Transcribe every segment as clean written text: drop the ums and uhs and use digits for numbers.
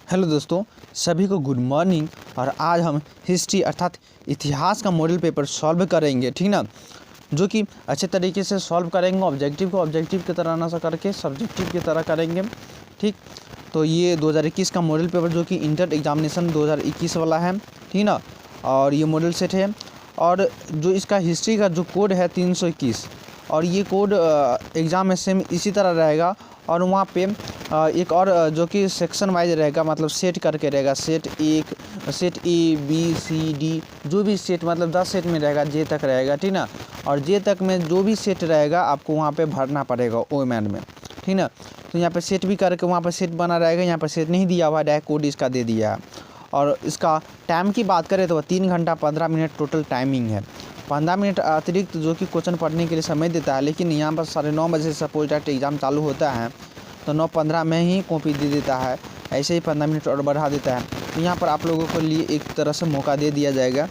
Hello दोस्तों, सभी को गुड मॉर्निंग। और आज हम हिस्ट्री अर्थात इतिहास का मॉडल पेपर सॉल्व करेंगे, ठीक ना। जो कि अच्छे तरीके से सॉल्व करेंगे, ऑब्जेक्टिव को ऑब्जेक्टिव की तरह ना सा करके सब्जेक्टिव की तरह करेंगे, ठीक। तो ये 2021 का मॉडल पेपर जो कि इंटर एग्जामिनेशन 2021 वाला है, ठीक ना। और ये मॉडल सेट है और जो इसका हिस्ट्री का जो कोड है 321, और ये कोड एग्ज़ाम में सेम इसी तरह रहेगा। और वहाँ पे एक और जो कि सेक्शन वाइज रहेगा, मतलब सेट करके रहेगा, set A B C D, जो भी सेट मतलब 10 सेट में रहेगा, जे तक रहेगा, ठीक ना। और जे तक में जो भी सेट रहेगा आपको वहाँ पे भरना पड़ेगा ओएमएन में, ठीक ना। तो यहाँ पे सेट भी करके वहाँ पे सेट बना रहेगा। यहाँ पे सेट नहीं दिया हुआ, डायरेक्ट कोड इसका दे दिया है। और इसका टाइम की बात करें तो 3 घंटा 15 मिनट टोटल टाइमिंग है। 15 मिनट अतिरिक्त जो कि क्वेश्चन पढ़ने के लिए समय देता है, लेकिन यहाँ पर 9:30 बजे सपोज डायरेक्ट एग्ज़ाम चालू होता है तो 9:15 में ही कॉपी दे देता है, ऐसे ही 15 मिनट और बढ़ा देता है। तो यहाँ पर आप लोगों के लिए एक तरह से मौका दे दिया जाएगा।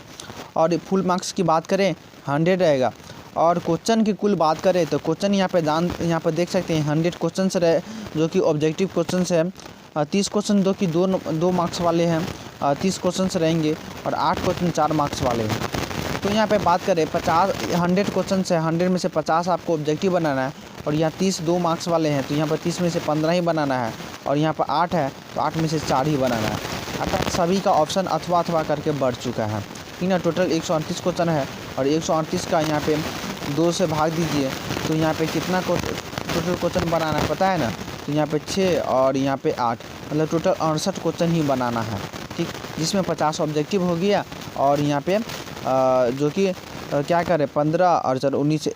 और फुल मार्क्स की बात करें 100 रहेगा। और क्वेश्चन की कुल बात करें तो क्वेश्चन यहाँ पर देख सकते हैं 100 क्वेश्चन रहे, जो कि ऑब्जेक्टिव क्वेश्चन है। 30 क्वेश्चन जो कि दो मार्क्स वाले हैं, 30 क्वेश्चन रहेंगे और 8 क्वेश्चन 4 मार्क्स वाले हैं। तो यहाँ पे बात करें 100 क्वेश्चन है, 100 में से 50 आपको ऑब्जेक्टिव बनाना है। और यहाँ 30 2 मार्क्स वाले हैं, तो यहाँ पर 30 में से 15 ही बनाना है। और यहाँ पर 8 है तो 8 में से 4 ही बनाना है। अर्थात सभी का ऑप्शन अथवा करके बढ़ चुका है, ठीक ना। टोटल 138 क्वेश्चन है और 138 का यहाँ पे 2 से भाग दीजिए तो यहाँ पे कितना टोटल क्वेश्चन बनाना है पता है ना। तो यहाँ पे 6 और यहाँ पे 8, मतलब टोटल 68 क्वेश्चन ही बनाना है, ठीक। जिसमें 50 ऑब्जेक्टिव हो गया और यहाँ पे जो कि क्या करें 15 और 19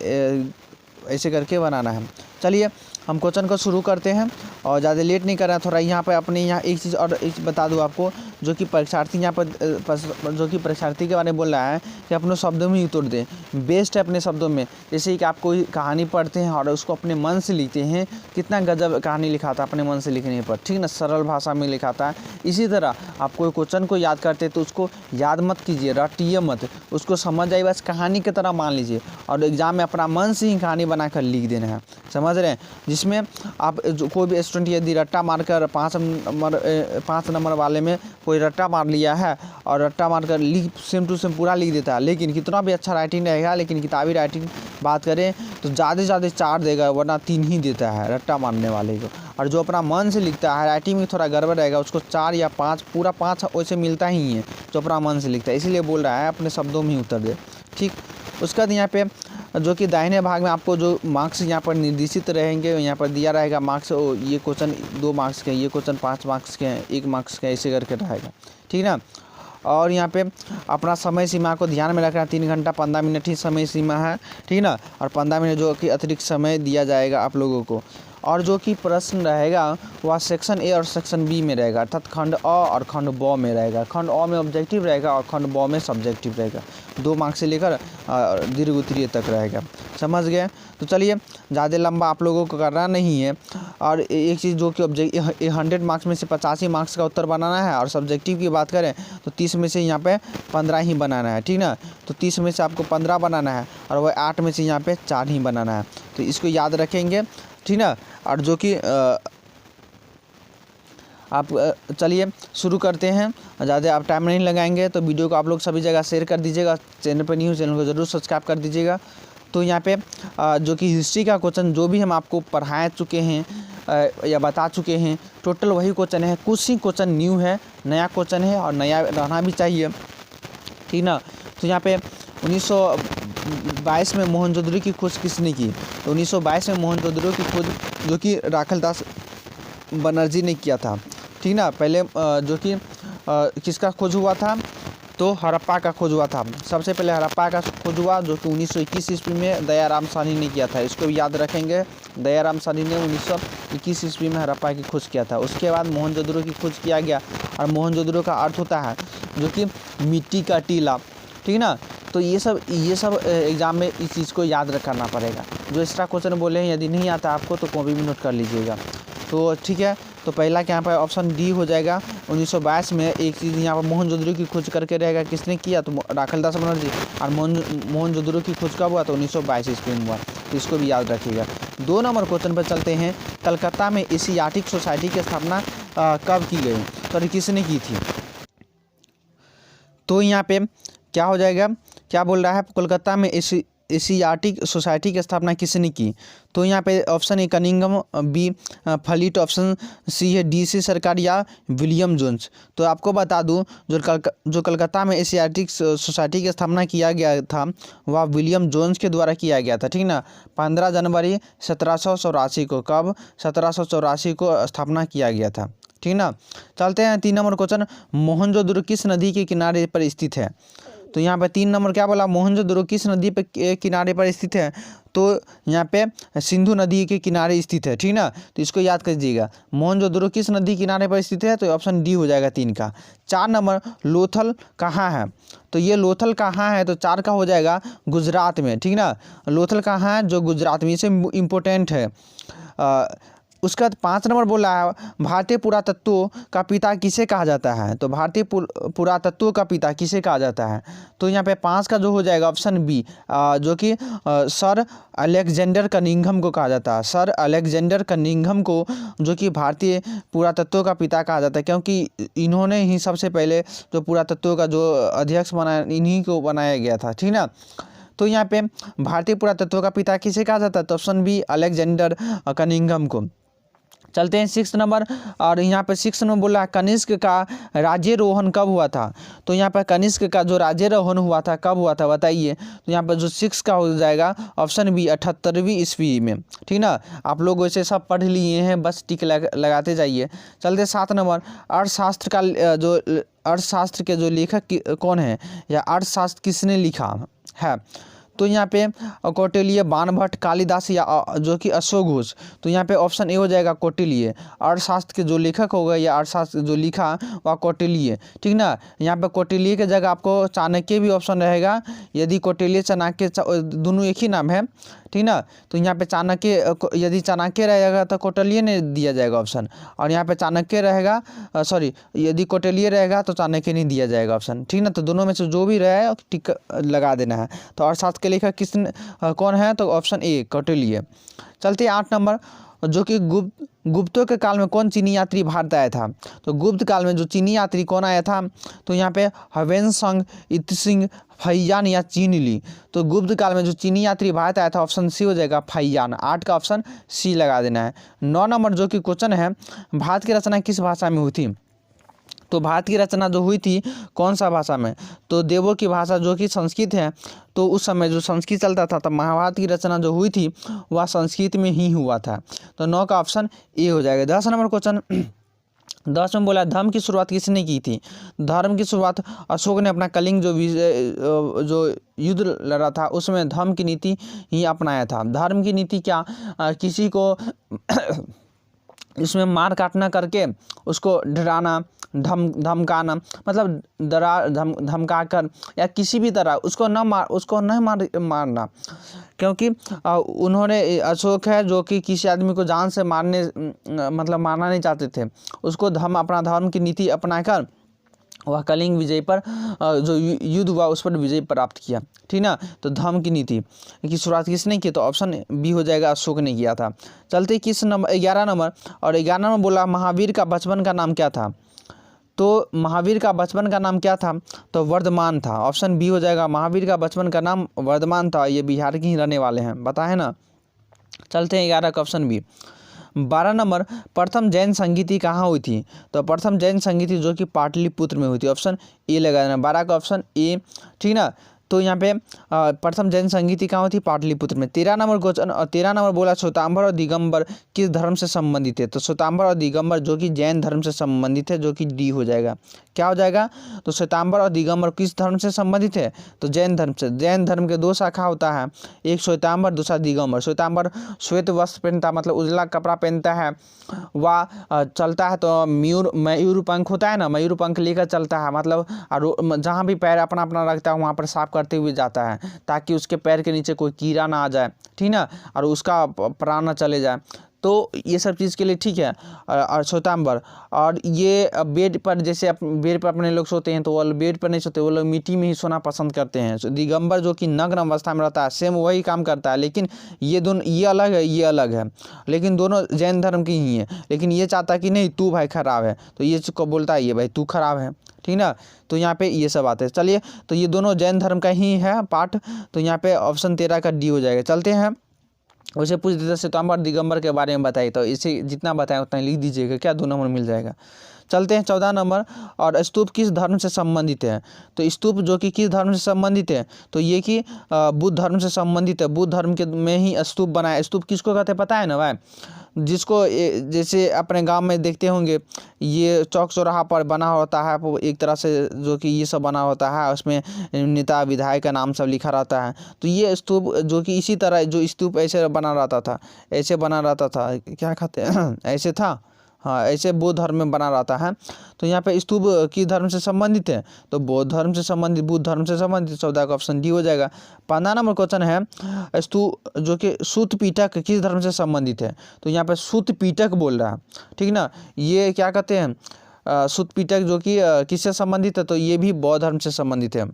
ऐसे करके बनाना है। चलिए हम क्वेश्चन को शुरू करते हैं और ज़्यादा लेट नहीं कर रहा। थोड़ा यहाँ पे अपने यहाँ एक चीज़ और बता दूँ आपको, जो कि परीक्षार्थी यहाँ पर जो कि परीक्षार्थी के बारे में बोल रहा है कि अपने शब्दों में ही उत्तर दें। बेस्ट है अपने शब्दों में। जैसे कि आप कोई कहानी पढ़ते हैं और उसको अपने मन से लिखते हैं, कितना गजब कहानी लिखा था अपने मन से लिखने पर, ठीक ना, सरल भाषा में लिखा था। इसी तरह आप कोई क्वेश्चन को याद करते तो उसको याद मत कीजिए, रटिए मत, उसको समझ जाइए, बस कहानी की तरह मान लीजिए। और एग्ज़ाम में अपना मन से ही कहानी बनाकर लिख देना है, समझ रहे हैं। जिसमें आप कोई भी स्टूडेंट यदि रट्टा मारकर 5 नंबर वाले में कोई रट्टा मार लिया है और रट्टा मारकर सेम टू सेम पूरा लिख देता है, लेकिन कितना भी अच्छा राइटिंग रहेगा, लेकिन किताबी राइटिंग बात करें तो ज़्यादा से ज़्यादा 4 देगा, वरना 3 ही देता है रट्टा मारने वाले को। और जो अपना मन से लिखता है, राइटिंग में थोड़ा गड़बड़ रहेगा, उसको 4 या 5, पूरा 5 वैसे मिलता ही है जो अपना मन से लिखता है। इसीलिए बोल रहा है अपने शब्दों में ही उत्तर दे, ठीक। उसके बाद यहाँ पे जो कि दाहिने भाग में आपको जो मार्क्स यहाँ पर निर्देशित रहेंगे, यहाँ पर दिया रहेगा मार्क्स। ये क्वेश्चन 2 मार्क्स के हैं, ये क्वेश्चन 5 मार्क्स के हैं, 1 मार्क्स के, ऐसे करके रहेगा, ठीक ना। और यहाँ पे अपना समय सीमा को ध्यान में रखना, 3 घंटा 15 मिनट ही समय सीमा है, ठीक ना। और 15 मिनट जो कि अतिरिक्त समय दिया जाएगा आप लोगों को। और जो कि प्रश्न रहेगा वह सेक्शन ए और सेक्शन बी में रहेगा, अर्थात खंड अ और खंड ब में रहेगा। खंड अ में ऑब्जेक्टिव रहेगा और खंड ब में सब्जेक्टिव रहेगा। 2 मार्क्स से लेकर दीर्घ उत्तरीय तक रहेगा, समझ गए। तो चलिए ज़्यादा लंबा आप लोगों को करना नहीं है। और एक चीज़ जो कि 100 मार्क्स में से 85 मार्क्स का उत्तर बनाना है। और सब्जेक्टिव की बात करें तो 30 में से यहाँ पे 15 ही बनाना है, ठीक ना। तो 30 में से आपको 15 बनाना है और वह 8 में से यहाँ पे 4 ही बनाना है। तो इसको याद रखेंगे, ठीक ना। और जो कि आप चलिए शुरू करते हैं। ज़्यादा आप टाइम नहीं लगाएंगे तो वीडियो को आप लोग सभी जगह शेयर कर दीजिएगा। चैनल पर न्यू चैनल को ज़रूर सब्सक्राइब कर दीजिएगा। तो यहाँ पे जो कि हिस्ट्री का क्वेश्चन जो भी हम आपको पढ़ा चुके हैं या बता चुके हैं, टोटल वही क्वेश्चन है। कुछ ही क्वेश्चन न्यू है, नया क्वेश्चन है और नया रहना भी चाहिए, ठीक ना। तो यहाँ पे 1922 में मोहनजोदड़ो की खोज किसने की? तो 1922 में मोहनजोदड़ो की खोज जो कि राखलदास बनर्जी ने किया था, ठीक ना। पहले जो कि किसका खोज हुआ था? तो हड़प्पा का खोज हुआ था। सबसे पहले हड़प्पा का खोज हुआ जो कि 1921 ईस्वी में दयाराम साहनी ने किया था। इसको भी याद रखेंगे, दयाराम साहनी ने 1921 ईस्वी में हड़प्पा की खोज किया था। उसके बाद मोहनजोदड़ो की खोज किया गया। और मोहनजोदड़ो का अर्थ होता है जो कि मिट्टी का टीला, ठीक ना। तो ये सब एग्ज़ाम में इस चीज़ को याद रखना पड़ेगा। जो एक्स्ट्रा क्वेश्चन बोले हैं यदि नहीं आता आपको तो कॉपी भी नोट कर लीजिएगा। तो ठीक है, तो पहला क्या यहाँ पर ऑप्शन डी हो जाएगा। 1922 में एक चीज़ यहाँ पर मोहनजोदड़ो की खोज करके रहेगा, किसने किया? तो राखलदास बनर्जी। और मोहनजोदड़ो की खोज कब हुआ? तो 1922 ईस्वी में हुआ। तो इसको भी याद रखिएगा। 2 नंबर क्वेश्चन पर चलते हैं। कलकत्ता में एशियाटिक सोसाइटी की स्थापना कब की गई? और किसने की थी? तो यहाँ पे क्या हो जाएगा, क्या बोल रहा है, कोलकाता में एशियाटिक सोसाइटी की स्थापना किसने की? तो यहाँ पे option A Cunningham, B Fleet, option C है DC सरकार या विलियम जोन्स। तो आपको बता दूं जो कलकत्ता में एशियाटिक सोसाइटी की स्थापना किया गया था वह विलियम जोन्स के द्वारा किया गया था, ठीक ना। 15 जनवरी 1784 को, कब? 1784 को स्थापना किया गया था, ठीक ना। चलते हैं 3 नंबर क्वेश्चन, मोहनजोदड़ो किस नदी के किनारे पर स्थित है? तो यहाँ पे 3 नंबर क्या बोला, मोहनजोदड़ो किस नदी पे किनारे पर स्थित है? तो यहाँ पे सिंधु नदी के किनारे स्थित है, ठीक ना। तो इसको याद कर दीजिएगा, मोहनजोदड़ो किस नदी किनारे पर स्थित है? तो ऑप्शन डी हो जाएगा 3 का। 4 नंबर, लोथल कहाँ है? तो ये लोथल कहाँ है? तो 4 का हो जाएगा गुजरात में, ठीक ना। लोथल कहाँ है? जो गुजरात में, इसे इम्पोर्टेंट है। उसका 5 नंबर बोला है, भारतीय पुरातत्व का पिता किसे कहा जाता है? तो भारतीय पुरातत्व का पिता किसे कहा जाता है? तो यहाँ पे 5 का जो हो जाएगा ऑप्शन बी, जो कि सर अलेक्जेंडर कनिंघम को कहा जाता है। सर अलेक्जेंडर कनिंघम को जो कि भारतीय पुरातत्व का पिता कहा जाता है, क्योंकि इन्होंने ही सबसे पहले जो पुरातत्व का जो अध्यक्ष बनाया, इन्हीं को बनाया गया था, ठीक ना। तो यहाँ पे भारतीय पुरातत्व का पिता किसे कहा जाता है? तो ऑप्शन बी, अलेक्जेंडर कनिंघम को। चलते हैं 6 नंबर, और यहाँ पे 6 नंबर बोला कनिष्क का राज्यारोहण कब हुआ था? तो यहाँ पे कनिष्क का जो राज्यारोहण हुआ था कब हुआ था बताइए? तो यहाँ पे जो 6 का हो जाएगा ऑप्शन बी, 78वीं ईस्वी में, ठीक ना। आप लोग वैसे सब पढ़ लिए हैं, बस टिक लगाते जाइए। चलते 7 नंबर, अर्थशास्त्र का जो अर्थशास्त्र के जो लेखक कौन है, या अर्थशास्त्र किसने लिखा है? तो यहाँ पे कौटिल्य, बाणभट्ट, कालिदास या जो कि अशोक घोष। तो यहाँ पे ऑप्शन ए हो जाएगा कौटिल्य। अर्थशास्त्र के जो लेखक होगा या अर्थशास्त्र जो लिखा वह कौटिल्य, ठीक ना। यहाँ पे कौटिल्य की जगह आपको चाणक्य भी ऑप्शन रहेगा। यदि कौटिल्य चाणक्य दोनों एक ही नाम है, ठीक ना। तो यहाँ पे चाणक्य, यदि चाणक्य रहेगा तो कौटिल्य ने दिया जाएगा ऑप्शन, और यहाँ पे चाणक्य रहेगा, सॉरी, यदि कौटिल्य रहेगा तो चाणक्य नहीं दिया जाएगा ऑप्शन, ठीक ना। तो दोनों में से जो भी रहे टिक लगा देना है। तो अर्थशास्त्र के लेखक कौन है? तो ऑप्शन ए, कौटिल्य। चलते 8 नंबर, जो कि गुप्तों के काल में कौन चीनी यात्री भारत आया था? तो गुप्त काल में जो चीनी यात्री कौन आया था? तो यहाँ पे ह्वेनसांग, इत्सिंग, फैयान या चीन ली। तो गुप्त काल में जो चीनी यात्री भारत आया था ऑप्शन सी हो जाएगा, फैयान। 8 का ऑप्शन सी लगा देना है। 9 नंबर, जो कि क्वेश्चन है, भारत की रचना किस भाषा में हुई थी? तो भारत की रचना जो हुई थी कौन सा भाषा में? तो देवों की भाषा जो कि संस्कृत है। तो उस समय जो संस्कृत चलता था, तब महाभारत की रचना जो हुई थी वह संस्कृत में ही हुआ था। तो 9 का ऑप्शन ए हो जाएगा। 10 नंबर क्वेश्चन, 10 में बोला धर्म की शुरुआत किसने की थी? धर्म की शुरुआत अशोक ने अपना कलिंग जो युद्ध लड़ा था उसमें धर्म की नीति ही अपनाया था। धर्म की नीति क्या? किसी को इसमें मार काटना करके उसको डराना, धमकाना, मतलब धमका कर या किसी भी तरह उसको नहीं मारना, क्योंकि उन्होंने अशोक है जो कि किसी आदमी को जान से मतलब मारना नहीं चाहते थे। उसको अपना धर्म की नीति अपनाकर वह कलिंग विजय पर जो युद्ध हुआ उस पर विजय प्राप्त किया, ठीक ना। तो धर्म की नीति की शुरुआत किसने की? तो ऑप्शन बी हो जाएगा, अशोक ने किया था। चलते किस नंबर, 11 नंबर, और 11 नंबर बोला महावीर का बचपन का नाम क्या था? तो महावीर का बचपन का नाम क्या था? तो वर्धमान था। ऑप्शन बी हो जाएगा, महावीर का बचपन का नाम वर्धमान था। ये बिहार के ही रहने वाले हैं, बताए ना। चलते हैं 11 का ऑप्शन बी। 12 नंबर, प्रथम जैन संगीति कहाँ हुई थी? तो प्रथम जैन संगीति जो कि पाटलिपुत्र में हुई थी। ऑप्शन ए लगा देना, 12 का ऑप्शन ए, ठीक ना। तो यहाँ पे प्रथम जैन संगीति कहाँ हुई थी? पाटलिपुत्र में। 13 नंबर क्वेश्चन, और 13 नंबर बोला श्वेतांबर और दिगंबर किस धर्म से संबंधित है? तो श्वेतांबर और दिगंबर जो कि जैन धर्म से संबंधित है, जो कि डी हो जाएगा। क्या हो जाएगा? तो श्वेतांबर और दिगंबर किस धर्म से संबंधित है? तो जैन धर्म से। जैन धर्म के 2 शाखा होता है, एक श्वेतांबर, दूसरा दिगंबर। श्वेतांबर श्वेत वस्त्र पहनता, मतलब उजला कपड़ा पहनता है, वह चलता है तो मयूर पंख होता है ना, मयूर पंख लेकर चलता है, मतलब और जहाँ भी पैर अपना अपना रखता है वहाँ पर साफ करते हुए जाता है, ताकि उसके पैर के नीचे कोई कीड़ा ना आ जाए, ठीक ना, और उसका प्राण न चले जाए। तो ये सब चीज़ के लिए ठीक है। और श्वेतांबर, और ये बेड पर, जैसे बेड पर अपने लोग सोते हैं तो वो बेड पर नहीं सोते, वो लोग मिट्टी में ही सोना पसंद करते हैं। दिगंबर जो कि नग्न अवस्था में रहता है, सेम वही काम करता है, लेकिन ये दोनों, ये अलग है, ये अलग है, लेकिन दोनों जैन धर्म की ही है। लेकिन ये चाहता है कि नहीं तू भाई खराब है, तो ये को बोलता है ये भाई तू खराब है, ठीक ना। तो यहाँ पे ये सब आते हैं। चलिए, तो ये दोनों जैन धर्म का ही है पार्ट, तो यहाँ पे ऑप्शन 13 का डी हो जाएगा। चलते हैं, वैसे पूछ देते श्वेतांबर दिगंबर के बारे में बताइए, तो इसे जितना बताएं उतना लिख दीजिएगा, क्या 2 नंबर मिल जाएगा। चलते हैं 14 नंबर, और स्तूप किस धर्म से संबंधित है। तो स्तूप जो कि किस धर्म से संबंधित है, तो ये कि बुद्ध धर्म से संबंधित है। बुद्ध धर्म के में ही स्तूप बनाया। स्तूप किसको कहते हैं पता है ना भाई, जिसको जैसे अपने गांव में देखते होंगे, ये चौक चौराहा पर बना होता है एक तरह से, जो कि ये सब बना होता है, उसमें नेता विधायक का नाम सब लिखा रहता है। तो ये स्तूप जो कि इसी तरह, जो स्तूप ऐसे बना रहता था, ऐसे बना रहता था, क्या कहते हैं ऐसे था, हाँ ऐसे बौद्ध धर्म में बना रहता है। तो यहाँ पे स्तूप किस धर्म से संबंधित है, तो बौद्ध धर्म से संबंधित, बुद्ध धर्म से संबंधित। 14 का ऑप्शन डी हो जाएगा। 15 नंबर क्वेश्चन है, स्तूप जो कि सूत पीटक किस धर्म से संबंधित है। तो यहाँ पे सूत पीटक बोल रहा है, ठीक ना। ये क्या कहते हैं, सूत पीटक जो कि किससे संबंधित है, तो ये भी बौद्ध धर्म से संबंधित है।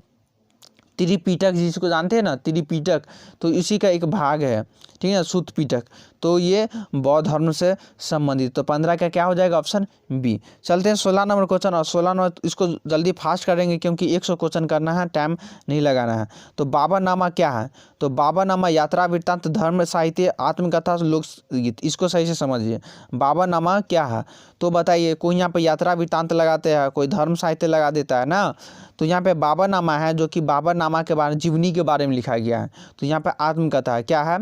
त्रिपिटक जिसको जानते हैं ना, त्रिपिटक, तो इसी का एक भाग है, ठीक है, सूत पीटक, तो ये बौद्ध धर्म से संबंधित। तो 15 का क्या हो जाएगा, ऑप्शन बी। चलते हैं 16 नंबर क्वेश्चन, और 16 नंबर इसको जल्दी फास्ट करेंगे क्योंकि 100 क्वेश्चन करना है, टाइम नहीं लगाना है। तो बाबरनामा क्या है, तो बाबरनामा यात्रा वृत्तांत, धर्म साहित्य, आत्मकथा, लोकगीत। इसको सही से समझिए, बाबरनामा क्या है। तो बताइए, कोई यहाँ पे यात्रा वृत्तांत लगाते हैं, कोई धर्म साहित्य लगा देता है ना। तो यहाँ पे बाबरनामा है, जो कि बाबरनामा के बारे में, जीवनी के बारे में लिखा गया है। तो यहाँ पे आत्मकथा है, क्या है,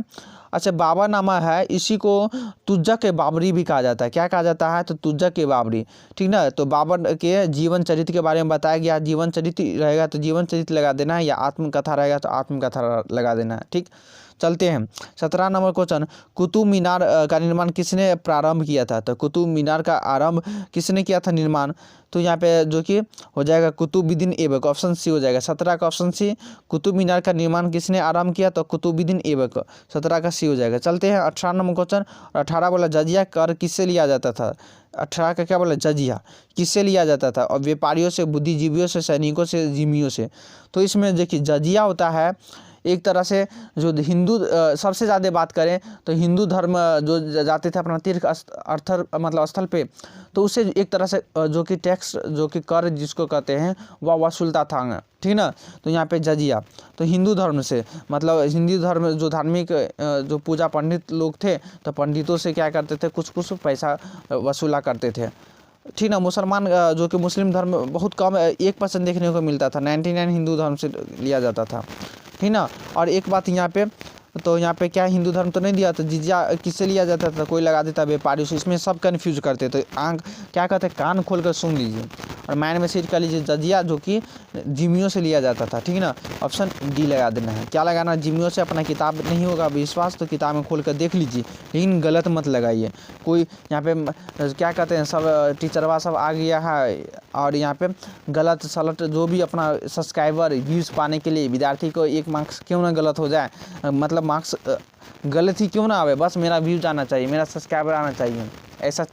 अच्छा बाबरनामा है, इसी को तुज्जक के बाबरी भी कहा जाता है। क्या कहा जाता है, तो तुज्जक के बाबरी, ठीक ना। तो बाबर के जीवन चरित्र के बारे में बताया गया। जीवन चरित्र रहेगा तो जीवन चरित्र लगा देना है, या आत्मकथा रहेगा तो आत्मकथा लगा देना है, ठीक। चलते हैं 17 नंबर क्वेश्चन, कुतुब मीनार का निर्माण किसने प्रारंभ किया था। तो कुतुब मीनार का आरंभ किसने किया था, निर्माण। तो यहाँ पे जो कि हो जाएगा कुतुबुद्दीन ऐबक, ऑप्शन सी हो जाएगा। 17 का ऑप्शन सी, कुतुब मीनार का निर्माण किसने आरंभ किया, तो कुतुबुद्दीन ऐबक, 17 का सी हो जाएगा। चलते हैं 18 नंबर क्वेश्चन, और 18 बोला जजिया कर किससे लिया जाता था। 18 का क्या बोला, जजिया किससे लिया जाता था, और व्यापारियों से, बुद्धिजीवियों से, सैनिकों से, जिम्मियों से। तो इसमें देखिए जजिया होता है एक तरह से, जो हिंदू सबसे ज़्यादा बात करें तो हिंदू धर्म जो जाते थे अपना तीर्थ मतलब स्थल पे, तो उससे एक तरह से जो कि टैक्स, जो कि कर जिसको कहते हैं, वह वसूलता था, ठीक ना। तो यहाँ पे जजिया, तो हिंदू धर्म से, मतलब हिंदू धर्म जो धार्मिक जो पूजा पंडित लोग थे, तो पंडितों से क्या करते थे, कुछ कुछ पैसा वसूला करते थे, ठीक ना। मुसलमान जो कि मुस्लिम धर्म बहुत कम 1% देखने को मिलता था, 99 हिंदू धर्म से लिया जाता था, ठीक ना। और एक बात यहाँ पे, तो यहाँ पे क्या हिंदू धर्म तो नहीं दिया, तो जिजिया किससे लिया जाता था, कोई लगा देता व्यापारी से। इसमें सब कन्फ्यूज करते, तो आंख क्या कहते हैं, कान खोल कर सुन लीजिए और माइंड में सेट कर लीजिए, जजिया जो कि जिम्मियों से लिया जाता था, ठीक ना। ऑप्शन डी लगा देना है। क्या लगाना, जिम्मियों से। अपना किताब नहीं होगा विश्वास तो किताब में खोल कर देख लीजिए, लेकिन गलत मत लगाइए। कोई यहाँ पे क्या कहते हैं, सब टीचरवा सब आ गया है, और यहाँ पे गलत सलट, जो भी अपना सब्सक्राइबर व्यूज़ पाने के लिए विद्यार्थी को 1 मार्क्स क्यों ना गलत हो जाए, मतलब मार्क्स गलत ही क्यों ना आवे, बस मेरा व्यूज आना चाहिए, मेरा सब्सक्राइबर आना चाहिए, ऐसा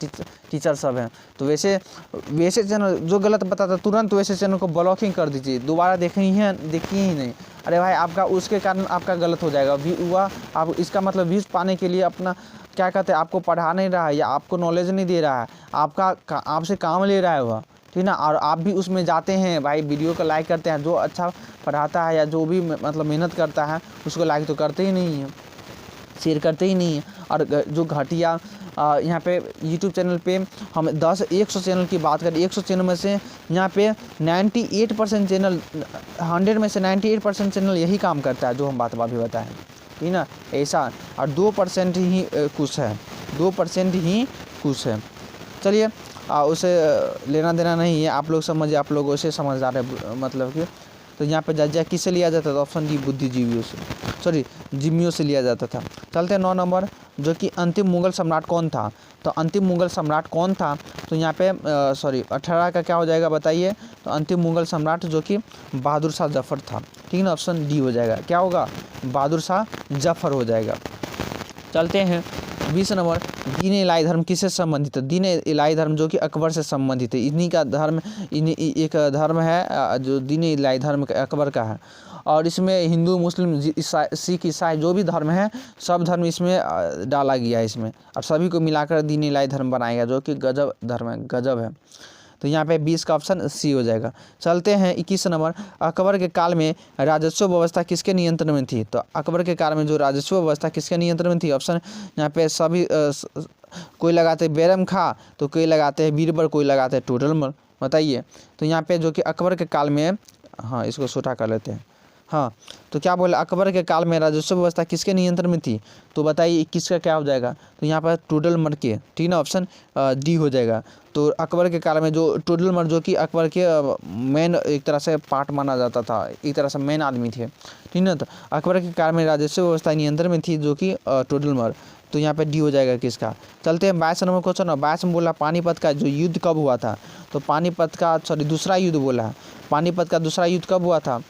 टीचर सब हैं। तो वैसे चैनल जो गलत बताता तुरंत वैसे चैनल को ब्लॉकिंग कर दीजिए, दोबारा देखिए ही नहीं। अरे भाई आपका उसके कारण आपका गलत हो जाएगा हुआ, आप इसका मतलब व्यूज़ पाने के लिए अपना क्या कहते हैं, आपको पढ़ा नहीं रहा है, या आपको नॉलेज नहीं दे रहा है, आपसे काम ले रहा है वह, ठीक ना। और आप भी उसमें जाते हैं भाई, वीडियो को लाइक करते हैं, जो अच्छा पढ़ाता है या जो भी मतलब मेहनत करता है उसको लाइक तो करते ही नहीं हैं, शेयर करते ही नहीं हैं। और जो घटिया यहाँ पे YouTube चैनल पे हम 100 चैनल की बात करें, 100 चैनल में से यहाँ पे 98% चैनल, 100 में से 98% चैनल यही काम करता है जो हम बात अभी बताएं, ठीक ना, ऐसा। और 2% ही कुछ है, 2% ही कुछ है। चलिए उसे लेना देना नहीं है, आप लोग समझिए, आप लोग उसे समझदार है, मतलब कि। तो यहाँ पे जजिया किससे लिया जाता था, ऑप्शन डी बुद्धिजीवियों से, सॉरी जिम्मियों से लिया जाता था। चलते हैं 9 नंबर, जो कि अंतिम मुगल सम्राट कौन था। तो अंतिम मुगल सम्राट कौन था, तो यहाँ पे 18 का क्या हो जाएगा बताइए। तो अंतिम मुगल सम्राट जो कि बहादुर शाह जफ़र था, ठीक है ना, ऑप्शन डी हो जाएगा। क्या होगा, बहादुर शाह जफ़र हो जाएगा। चलते हैं 20 नंबर, दीन इलाही धर्म किससे संबंधित है? दीन इलाही धर्म जो कि अकबर से संबंधित है, इन्हीं का धर्म, एक धर्म है जो दीन इलाही धर्म अकबर का है। और इसमें हिंदू, मुस्लिम, सिख, ईसाई जो भी धर्म है सब धर्म इसमें डाला गया है इसमें, और सभी को मिलाकर दीन इलाही धर्म बनाया गया, जो कि गजब धर्म है, गजब है। तो यहाँ पे 20 का ऑप्शन सी हो जाएगा। चलते हैं 21 नंबर, अकबर के काल में राजस्व व्यवस्था किसके नियंत्रण में थी? तो अकबर के काल में जो राजस्व व्यवस्था किसके नियंत्रण में थी? ऑप्शन यहाँ पे सभी कोई लगाते हैं बैरम खां, तो कोई लगाते हैं बीरबल, कोई लगाते हैं टोडरमल, बताइए। तो यहाँ पे जो कि अकबर के काल में, हाँ इसको छोटा कर लेते हैं, हाँ तो क्या बोला, अकबर के काल में राजस्व व्यवस्था किसके नियंत्रण में थी? तो बताइए 21 का क्या हो जाएगा? तो यहाँ पर टोडरमल के, ठीक ना, ऑप्शन डी हो जाएगा। तो अकबर के काल में जो टोडरमल, जो कि अकबर के मेन एक तरह से पार्ट माना जाता था, एक तरह से मेन आदमी थे, ठीक ना। तो अकबर के काल में राजस्व व्यवस्था नियंत्रण में थी जो कि टोडरमल, तो यहाँ पे डी हो जाएगा किसका। चलते हैं 22 नंबर क्वेश्चन। 22 में बोला पानीपत का जो युद्ध कब हुआ था? तो पानीपत का, सॉरी दूसरा युद्ध बोला है, पानीपत का दूसरा युद्ध कब हुआ था?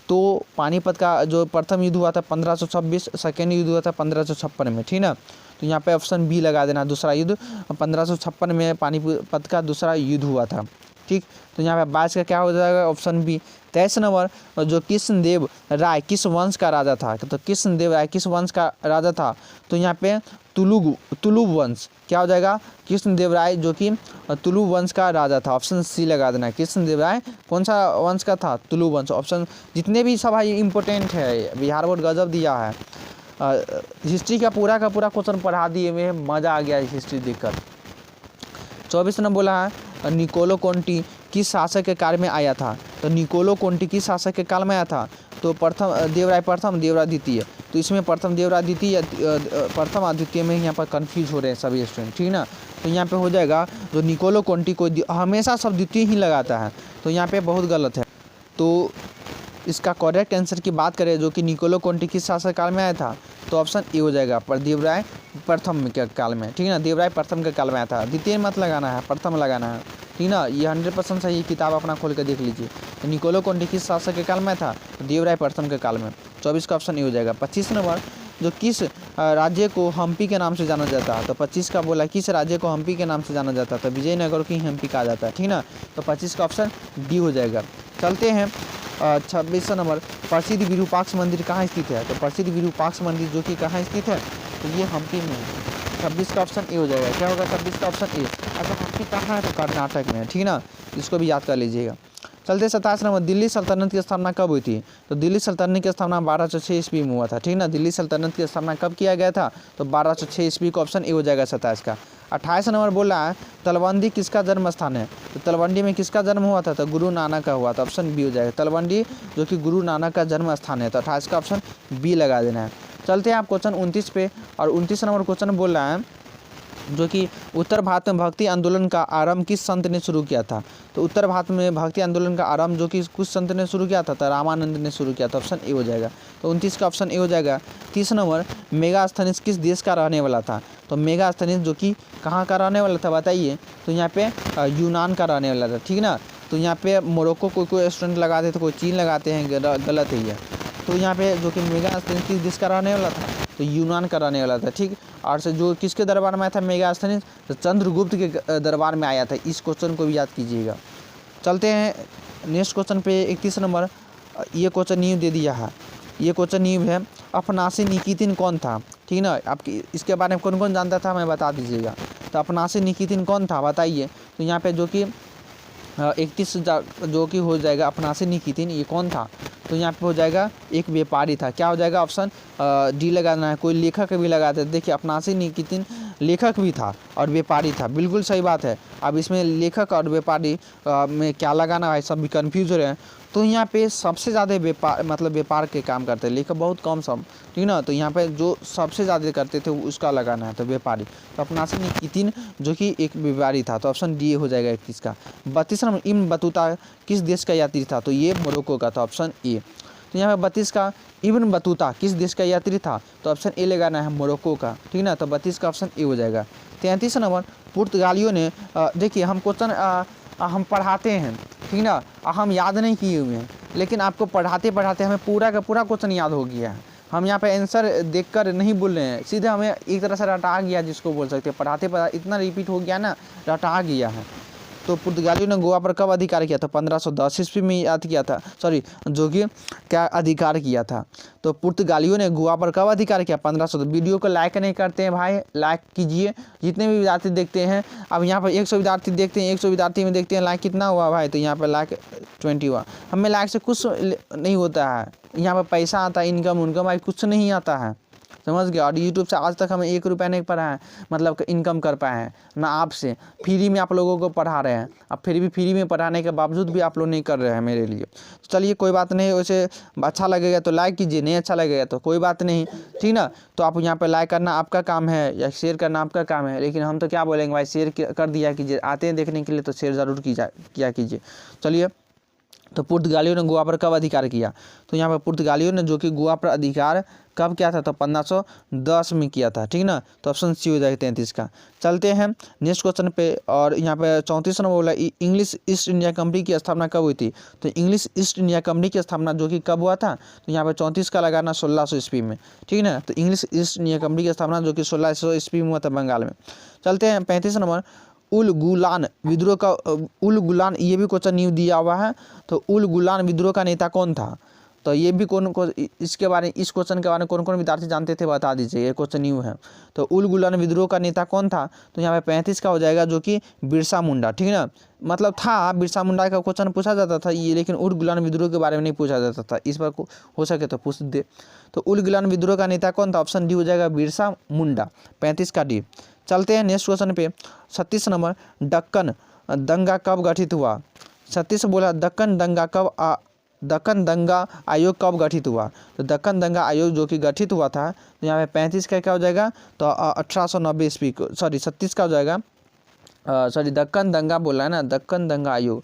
तो पानीपत का जो प्रथम युद्ध हुआ था 1526, सेकेंड युद्ध हुआ था 1556 में, ठीक ना। तो यहाँ पे ऑप्शन बी लगा देना, दूसरा युद्ध 1556 में पानीपत का दूसरा युद्ध हुआ था, ठीक। तो यहाँ पे 22 का क्या हो जाएगा? Option B. 23 नंबर, जो कृष्णदेव राय किस वंश का राजा था? तो कृष्णदेव राय किस वंश का राजा था? तो यहाँ पे तुलुग वंश, क्या हो जाएगा? कृष्णदेव राय जो कि तुलुग वंश का राजा था, ऑप्शन सी लगा देना। कृष्णदेव राय कौन सा वंश का था? तुलुग वंश। ऑप्शन जितने भी सब भाई इंपॉर्टेंट है, बिहार बोर्ड गजब दिया है, हिस्ट्री का पूरा क्वेश्चन पढ़ा दिए हुए, मज़ा आ गया हिस्ट्री देखकर। 24 नंबर बोला है निकोलो कोंटी किस शासक के काल में आया था? तो निकोलो कोंटी किस शासक के काल में आया था? तो प्रथम देवराय प्रथम, देवराय द्वितीय। तो इसमें प्रथम देवराय द्वितीय, प्रथम और द्वितीय में यहाँ पर कंफ्यूज हो रहे हैं सभी स्टूडेंट, ठीक ना। तो यहाँ पे हो जाएगा जो निकोलो कोंटी को हमेशा सब द्वितीय ही लगाता है, तो यहाँ पे बहुत गलत है। तो इसका करेक्ट आंसर की बात करें जो कि निकोलो कोंटी किस शासक काल में आया था, तो ऑप्शन ए हो जाएगा, पर देवराय प्रथम के काल में, ठीक ना। देवराय प्रथम के काल में आया था, द्वितीय मत लगाना है, प्रथम लगाना है, ठीक ना। ये 100% सही, किताब अपना खोल कर देख लीजिए। तो निकोलो कोंटी किस शासक के काल में था? तो देवराय प्रथम के काल में। 24 का ऑप्शन ए हो जाएगा। 25 नंबर, जो किस राज्य को हम्पी के नाम से जाना जाता है? तो 25 का बोला किस राज्य को हम्पी के नाम से जाना जाता है? तो विजयनगर की हम्पी कहा जाता है, ठीक ना। तो 25 का ऑप्शन डी हो जाएगा। चलते हैं 26 नंबर, प्रसिद्ध विरूपाक्ष मंदिर कहाँ स्थित है? तो प्रसिद्ध विरूपाक्ष मंदिर जो कि कहाँ स्थित है? तो ये हम्पी में है। 26 का ऑप्शन ए हो जाएगा। क्या होगा 26 का ऑप्शन ए? अच्छा हम्पी कहाँ है? तो कर्नाटक में है, ठीक ना, इसको भी याद कर लीजिएगा। चलते 27 नंबर, दिल्ली सल्तनत की स्थापना कब हुई थी? तो दिल्ली सल्तनत की स्थापना 1206 ईस्वी में हुआ था, ठीक ना। दिल्ली सल्तनत की स्थापना कब किया गया था? तो 1206 ईस्वी का ऑप्शन ए हो जाएगा 27 का। 28 नंबर बोल रहा है तलवंडी किसका जन्म स्थान है? तो तलवंडी में किसका जन्म हुआ था? तो गुरु नानक का हुआ था, ऑप्शन बी हो जाएगा। तलवंडी जो कि गुरु नानक का जन्म स्थान है, तो 28 का ऑप्शन बी लगा देना है। चलते हैं आप क्वेश्चन 29 पे, और 29 नंबर क्वेश्चन बोल रहा है जो कि उत्तर भारत में भक्ति आंदोलन का आरंभ किस संत ने शुरू किया था? तो उत्तर भारत में भक्ति आंदोलन का आरंभ जो कि कुछ संत ने शुरू किया था, तो रामानंद ने शुरू किया था, ऑप्शन ए हो जाएगा। तो 29 का ऑप्शन ए हो जाएगा। 30 नंबर, मेगास्थनीज किस देश का रहने वाला था? तो मेगास्थनीज जो कि कहाँ का रहने वाला था बताइए? तो यहाँ पे यूनान का रहने वाला था, ठीक ना। तो यहाँ पे मोरक्को कोई स्टूडेंट लगाते तो कोई चीन लगाते हैं, गलत है ये। तो यहाँ पे जो कि मेगास्थनीज किस देश का रहने वाला था? तो यूनान का रहने वाला था, ठीक। और से जो किसके दरबार में आया था मेगास्थनीज? तो चंद्रगुप्त के दरबार में आया था। इस क्वेश्चन को भी याद कीजिएगा। चलते हैं नेक्स्ट क्वेश्चन पे। 31 नंबर, ये क्वेश्चन न्यू दे दिया है, ये क्वेश्चन न्यू है, अफनासी निकितिन कौन था? ठीक ना, आपकी इसके बारे में कौन कौन जानता था मैं बता दीजिएगा। तो अफनासी निकितिन कौन था बताइए? तो यहाँ पे जो कि 31 जो कि हो जाएगा अफनासी निकितिन, ये कौन था? तो यहाँ पे हो जाएगा एक व्यापारी था। क्या हो जाएगा? ऑप्शन डी लगाना है। कोई लेखक भी लगाते, देखिए अफनासी निकितिन लेखक भी था और व्यापारी था, बिल्कुल सही बात है। अब इसमें लेखक और व्यापारी में क्या लगाना है, सब भी कन्फ्यूज हो रहे हैं। तो यहाँ पे सबसे ज़्यादा व्यापार के काम करते हैं, लेखक बहुत कम सब, ठीक ना। तो यहाँ पे जो सबसे ज़्यादा करते थे उसका लगाना है, तो व्यापारी। तो अफनासी निकितिन जो कि एक व्यापारी था, तो ऑप्शन डी हो जाएगा 31 का। 32 नंबर, इब्न बतूता किस देश का यात्री था? तो ये मोरक्को का था, ऑप्शन ए। तो यहाँ पे 32 का, इब्न बतूता किस देश का यात्री था? तो ऑप्शन ए लगाना है, मोरक्को का, ठीक ना। तो 32 का ऑप्शन ए हो जाएगा। 33 नंबर, पुर्तगालियों ने, देखिए हम क्वेश्चन हम पढ़ाते हैं, ठीक ना, हम याद नहीं किए हुए हैं, लेकिन आपको पढ़ाते पढ़ाते हमें पूरा का पूरा क्वेश्चन याद हो गया है। हम यहाँ पे आंसर देखकर नहीं बोल रहे हैं, सीधे हमें एक तरह से रटा गया जिसको बोल सकते हैं, पढ़ाते पढ़ाते इतना रिपीट हो गया ना, रटा गया है। तो पुर्तगालियों ने गोवा पर कब अधिकार किया था? 1510 ईस्वी में याद किया था, सॉरी जो कि क्या अधिकार किया था। तो पुर्तगालियों ने गोवा पर कब अधिकार किया? 1500। वीडियो को लाइक नहीं करते हैं भाई, लाइक कीजिए। जितने भी विद्यार्थी देखते हैं, अब यहाँ पर 100 विद्यार्थी देखते हैं, 100 विद्यार्थी में देखते हैं लाइक कितना हुआ भाई, तो यहाँ पर लाइक 20 हुआ। हमें लाइक से कुछ नहीं होता है, यहाँ पर पैसा आता है, इनकम भाई कुछ नहीं आता है, समझ गया। और यूट्यूब से आज तक हमें 1 रुपया नहीं पढ़ा है, मतलब इनकम कर पाए हैं ना, आपसे फ्री में आप लोगों को पढ़ा रहे हैं। अब फिर भी फ्री में पढ़ाने के बावजूद भी आप लोग नहीं कर रहे हैं मेरे लिए। तो चलिए कोई बात नहीं, वैसे अच्छा लगेगा तो लाइक कीजिए, नहीं अच्छा लगेगा तो कोई बात नहीं, ठीक ना। तो आप यहाँ पर लाइक करना आपका काम है या शेयर करना आपका काम है, लेकिन हम तो क्या बोलेंगे भाई, शेयर कर दिया कीजिए, आते हैं देखने के लिए तो शेयर ज़रूर किया कीजिए। चलिए, तो पुर्तगालियों ने गोवा पर कब अधिकार किया? तो यहाँ पर पुर्तगालियों ने जो कि गोवा पर अधिकार कब किया था? तो 1510 में किया था, ठीक ना। तो ऑप्शन सी हो जाएगा 33 का। चलते हैं नेक्स्ट क्वेश्चन पे, और यहाँ पे 34 नंबर बोला इंग्लिश ईस्ट इंडिया कंपनी की स्थापना कब हुई थी? तो इंग्लिश ईस्ट इंडिया कंपनी की स्थापना जो कि कब हुआ था? तो यहाँ पे 34 का लगाना 1600 ईस्वी में, ठीक ना। तो इंग्लिश ईस्ट इंडिया कंपनी की स्थापना जो कि 1600 ईस्वी में हुआ था बंगाल में। चलते हैं 35 नंबर, उल गुलान विद्रोह का, उल गुलान ये भी क्वेश्चन न्यू दिया हुआ है। तो उल गुलान विद्रोह का नेता कौन था? तो ये भी कौन को इसके बारे इस क्वेश्चन के बारे में कौन कौन विद्यार्थी जानते थे बता दीजिए, ये क्वेश्चन न्यू है। तो उल गुलान विद्रोह का नेता कौन था? तो यहाँ पे 35 का हो जाएगा जो कि बिरसा मुंडा, ठीक है ना। मतलब था बिरसा मुंडा का क्वेश्चन पूछा जाता था ये, लेकिन उल गुलान विद्रोह के बारे में नहीं पूछा जाता था, इस पर हो सके तो पूछ दे। तो उल गुलान विद्रोह का नेता कौन था? ऑप्शन डी हो जाएगा बिरसा मुंडा, 35 का डी। चलते हैं नेक्स्ट क्वेश्चन पे, 36 नंबर, दक्कन दंगा कब गठित हुआ? 36 बोला दक्कन दंगा आयोग कब गठित हुआ? तो दक्कन दंगा आयोग जो कि गठित हुआ था, तो यहाँ पे 35 का क्या हो जाएगा? तो 1890 ईस्वी को, सॉरी 37 का हो जाएगा, सॉरी दक्कन दंगा बोला है ना, दक्कन दंगा आयोग,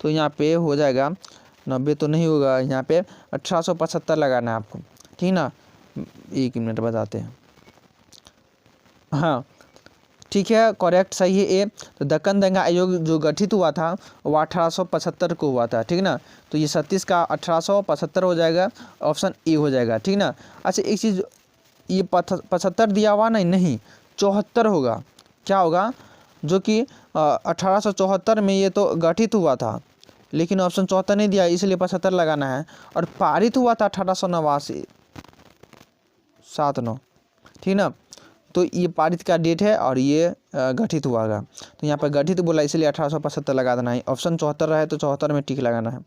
तो यहाँ पे हो जाएगा 90 तो नहीं होगा, यहाँ पे 1875 लगाना है आपको, ठीक ना। 1 मिनट बताते हैं, हाँ ठीक है, करेक्ट सही है ए। तो दक्कन दंगा आयोग जो गठित हुआ था वो 1875 को हुआ था, ठीक ना। तो ये 36 का 1875 हो जाएगा, ऑप्शन ए हो जाएगा, ठीक ना। अच्छा एक चीज़, ये 75 दिया हुआ नहीं 74 होगा, क्या होगा? जो कि 1874 में ये तो गठित हुआ था, लेकिन ऑप्शन 74 नहीं दिया, इसलिए 75 लगाना है। और पारित हुआ था 1879, ठीक ना। तो ये पारित का डेट है और ये गठित हुआ है, तो यहाँ पर गठित बोला इसलिए 1875 लगा देना है। ऑप्शन 74 रहे तो 74 में टिक लगाना है।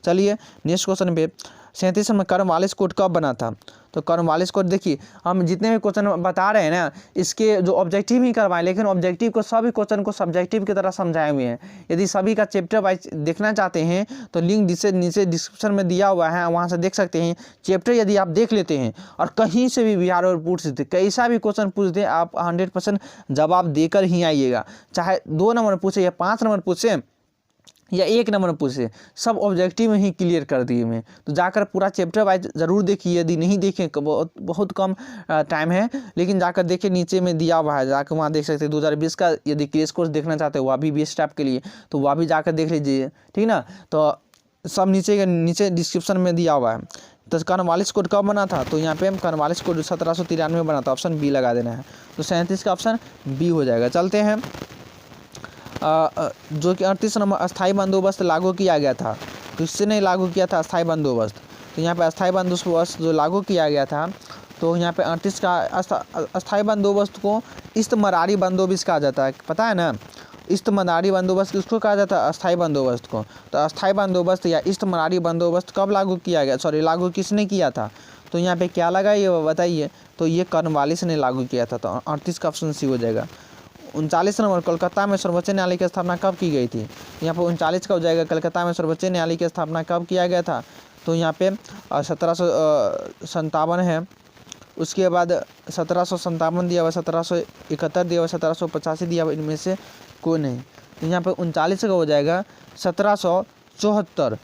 चलिए नेक्स्ट क्वेश्चन पे, 37 में कॉर्नवालिस कोड कब बना था? तो कॉर्नवालिस कोड देखिए, हम जितने भी क्वेश्चन बता रहे हैं ना, इसके जो ऑब्जेक्टिव ही करवाएं, लेकिन ऑब्जेक्टिव को सभी क्वेश्चन को सब्जेक्टिव की तरह समझाए हुए हैं। यदि सभी का चैप्टर वाइज देखना चाहते हैं तो लिंक नीचे डिस्क्रिप्शन में दिया हुआ है, वहाँ से देख सकते हैं। चैप्टर यदि आप देख लेते हैं और कहीं से भी बिहार और पूछ सकते, कैसा भी क्वेश्चन पूछ दे, आप 100% जवाब देकर ही आइएगा। चाहे 2 नंबर पूछे या 5 नंबर पूछे या 1 नंबर पूछे, सब ऑब्जेक्टिव में ही क्लियर कर दिए मैं। तो जाकर पूरा चैप्टर वाइज ज़रूर देखिए, यदि नहीं देखें बहुत कम टाइम है, लेकिन जाकर देखें, नीचे में दिया हुआ है, जाकर वहाँ देख सकते हैं। 2020 का यदि क्रैश कोर्स देखना चाहते हो, वह भी बेस्ट आपके लिए, तो वह भी जाकर देख लीजिए, ठीक ना। तो सब नीचे डिस्क्रिप्शन में दिया हुआ है। तो कॉर्नवालिस कोड कब बना था? तो यहाँ पे कॉर्नवालिस कोड 1793 में बना था, ऑप्शन बी लगा देना है। तो 37 का ऑप्शन बी हो जाएगा। चलते हैं जो कि 38 नंबर, अस्थायी बंदोबस्त लागू किया गया था, किससे नहीं लागू किया था अस्थायी बंदोबस्त? तो यहाँ पे अस्थायी बंदोबस्त जो लागू किया गया था, तो यहाँ पे 38 का अस्थायी बंदोबस्त को इस्तमरारी बंदोबस्त कहा जाता है, पता है ना। इस्तमरारी बंदोबस्त किसको कहा जाता है? अस्थायी बंदोबस्त को। तो अस्थायी बंदोबस्त या इस्तमरारी बंदोबस्त कब लागू किया गया, सॉरी लागू किसने किया था? तो यहाँ पे क्या लगा ये बताइए। तो ये कॉर्नवालिस ने लागू किया था, तो 38 का ऑप्शन सी हो जाएगा। 39 नंबर, कोलकाता में सर्वोच्च न्यायालय की स्थापना कब की गई थी? यहाँ पर 39 का हो जाएगा, कलकत्ता में सर्वोच्च न्यायालय की स्थापना कब किया गया था? तो यहाँ पे 1757 है, उसके बाद 1757 दिया हुआ, 1771 दिया हुआ, 1785 दिया हुआ, इनमें से कोई नहीं। तो यहाँ पे 39 का हो जाएगा 1774,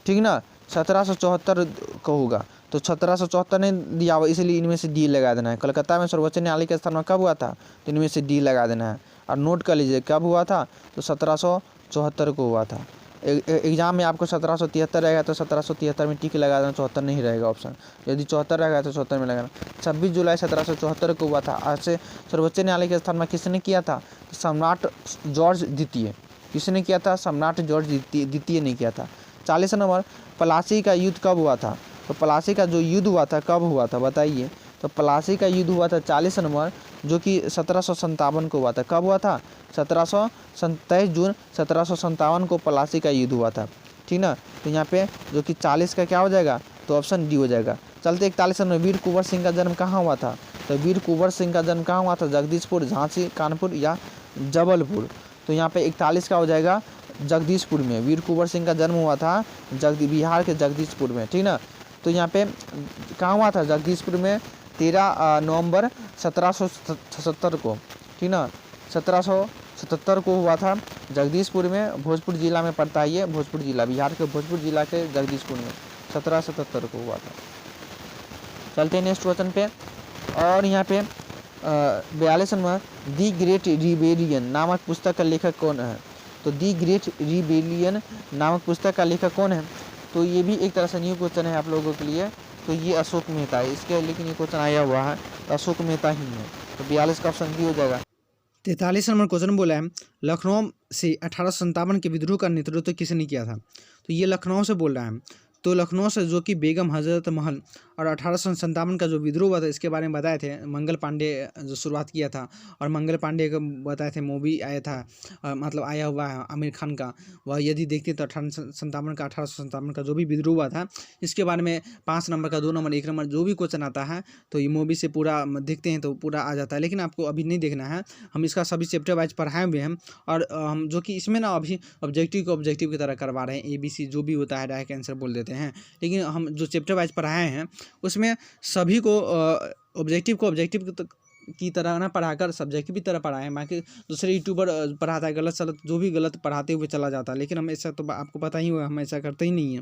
ठीक ना, 1774 का होगा। तो 1774 ने दिया हुआ, इसलिए इनमें से डी लगा देना है। कलकत्ता में सर्वोच्च न्यायालय की स्थापना कब हुआ था? तो इनमें से डी लगा देना है। और नोट कर लीजिए कब हुआ था, तो 1774 को हुआ था। एग्जाम में आपको 1773 रहेगा तो 1773 में टिक लगा देना, 74 नहीं रहेगा ऑप्शन। यदि 74 रहेगा तो 74 में लगाना। 26 जुलाई 1774 को हुआ था। आज से सर्वोच्च न्यायालय की स्थापना किसने किया था? सम्राट जॉर्ज द्वितीय। किसने किया था? सम्राट जॉर्ज द्वितीय ने किया था। 40 नंबर, प्लासी का युद्ध कब हुआ था? तो प्लासी का जो युद्ध हुआ था कब हुआ था बताइए? तो प्लासी का युद्ध हुआ था 40 नंबर, जो कि 1757 को हुआ था। कब हुआ था? 23 जून 1757 को प्लासी का युद्ध हुआ था, ठीक ना। तो यहाँ पे जो कि 40 का क्या हो जाएगा? तो ऑप्शन डी हो जाएगा। चलते 41 नंबर, वीर कुंवर सिंह का जन्म कहाँ हुआ था? तो वीर कुंवर सिंह का जन्म कहाँ हुआ था? जगदीशपुर, झांसी, कानपुर या जबलपुर? तो यहाँ पे 41 का हो जाएगा जगदीशपुर में। वीर कुंवर सिंह का जन्म हुआ था बिहार के जगदीशपुर में, ठीक ना। तो यहाँ पे कहाँ हुआ था? जगदीशपुर में 13 नवंबर 1777 को, ठीक ना। 1777 को हुआ था जगदीशपुर में। भोजपुर जिला में पड़ता है ये, भोजपुर जिला, बिहार के भोजपुर जिला के जगदीशपुर में 1777 को हुआ था। चलते हैं नेक्स्ट क्वेश्चन पे। और यहाँ पे 42 नंबर, दी ग्रेट रिबेलियन नामक पुस्तक का लेखक कौन है? तो दी ग्रेट रिबेलियन नामक पुस्तक का लेखक कौन है? तो ये भी एक तरह से न्यू क्वेश्चन है आप लोगों के लिए। तो ये अशोक मेहता है इसके, लेकिन ये क्वेश्चन आया हुआ है तो अशोक मेहता ही है। तो 42 का ऑप्शन बी हो जाएगा। 43 नंबर क्वेश्चन बोला है, लखनऊ से 1857 के विद्रोह का नेतृत्व किसने किया था? तो ये लखनऊ से बोल रहा है। तो लखनऊ से जो कि बेगम हजरत महल और 1857 का जो विद्रोह हुआ था इसके बारे में बताए थे। मंगल पांडे जो शुरुआत किया था, और मंगल पांडे को बताए थे मूवी आया था, मतलब आया हुआ है आमिर खान का। वह यदि देखते तो 1857 का जो भी विद्रोह हुआ था इसके बारे में 5 नंबर का, 2 नंबर, 1 नंबर जो भी क्वेश्चन आता है तो ये मूवी से पूरा देखते हैं तो पूरा आ जाता है। लेकिन आपको अभी नहीं देखना है, हम इसका सभी चैप्टर वाइज पढ़ाए हुए हैं। और हम जो कि इसमें ना अभी ऑब्जेक्टिव की तरह करवा रहे हैं। ABC जो भी होता है डायरेक्ट आंसर बोल देते हैं। लेकिन हम जो चैप्टर वाइज पढ़ाए हैं उसमें सभी को ऑब्जेक्टिव की तरह ना पढ़ाकर सब्जेक्टिव की तरह पढ़ाए हैं। बाकी दूसरे यूट्यूबर पढ़ाता है गलत सलत, जो भी गलत पढ़ाते हुए चला जाता है। लेकिन हम ऐसा तो आपको पता ही होगा, हम ऐसा करते ही नहीं है।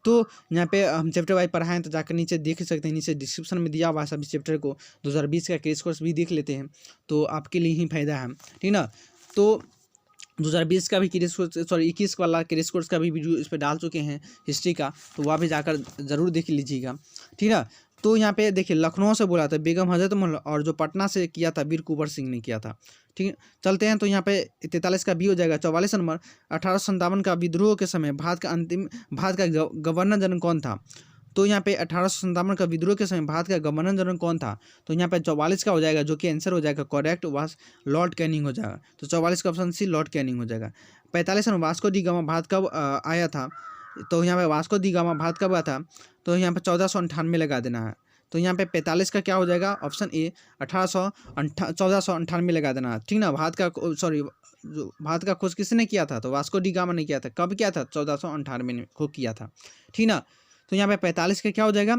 तो यहाँ पे हम चैप्टर वाइज पढ़ाएं तो जाकर नीचे देख सकते हैं, नीचे डिस्क्रिप्शन में दिया हुआ है सभी चैप्टर को। 2020 का क्रैश कोर्स भी देख लेते हैं तो आपके लिए ही फायदा है, ठीक ना। तो 2020 का भी क्रैश कोर्स, 21 वाला क्रैश कोर्स का भी वीडियो इस पर डाल चुके हैं हिस्ट्री का, तो वह भी जाकर ज़रूर देख लीजिएगा, ठीक है। तो यहाँ पे देखिए लखनऊ से बोला था बेगम हजरत महल, और जो पटना से किया था वीर कुंवर सिंह ने किया था, ठीक है। चलते हैं तो यहाँ पे 43 का बी हो जाएगा। 44 नंबर, 1857 का विद्रोह के समय भारत का गवर्नर जनरल कौन था? तो यहाँ पे 1857 का विद्रोह के समय भारत का गवर्नर जनरल कौन था? तो यहाँ पे 44 का हो जाएगा, जो कि आंसर हो जाएगा करेक्ट वास लॉर्ड कैनिंग हो जाएगा। तो 44 का ऑप्शन सी लॉर्ड कैनिंग हो जाएगा। 45 number, Vasco D gamma Bharat कब आया था? तो यहाँ पे वास्को डी गामा भारत कब आया था? तो यहाँ पे 1498 लगा देना है। तो यहाँ पे 45 का क्या हो जाएगा? ऑप्शन ए 1498 लगा देना है, ठीक ना। भारत का खोज किसने किया था? तो वास्को डी गामा ने किया था। कब किया था? 1498 में खोज किया था, ठीक ना। तो यहाँ पे 45 का क्या हो जाएगा?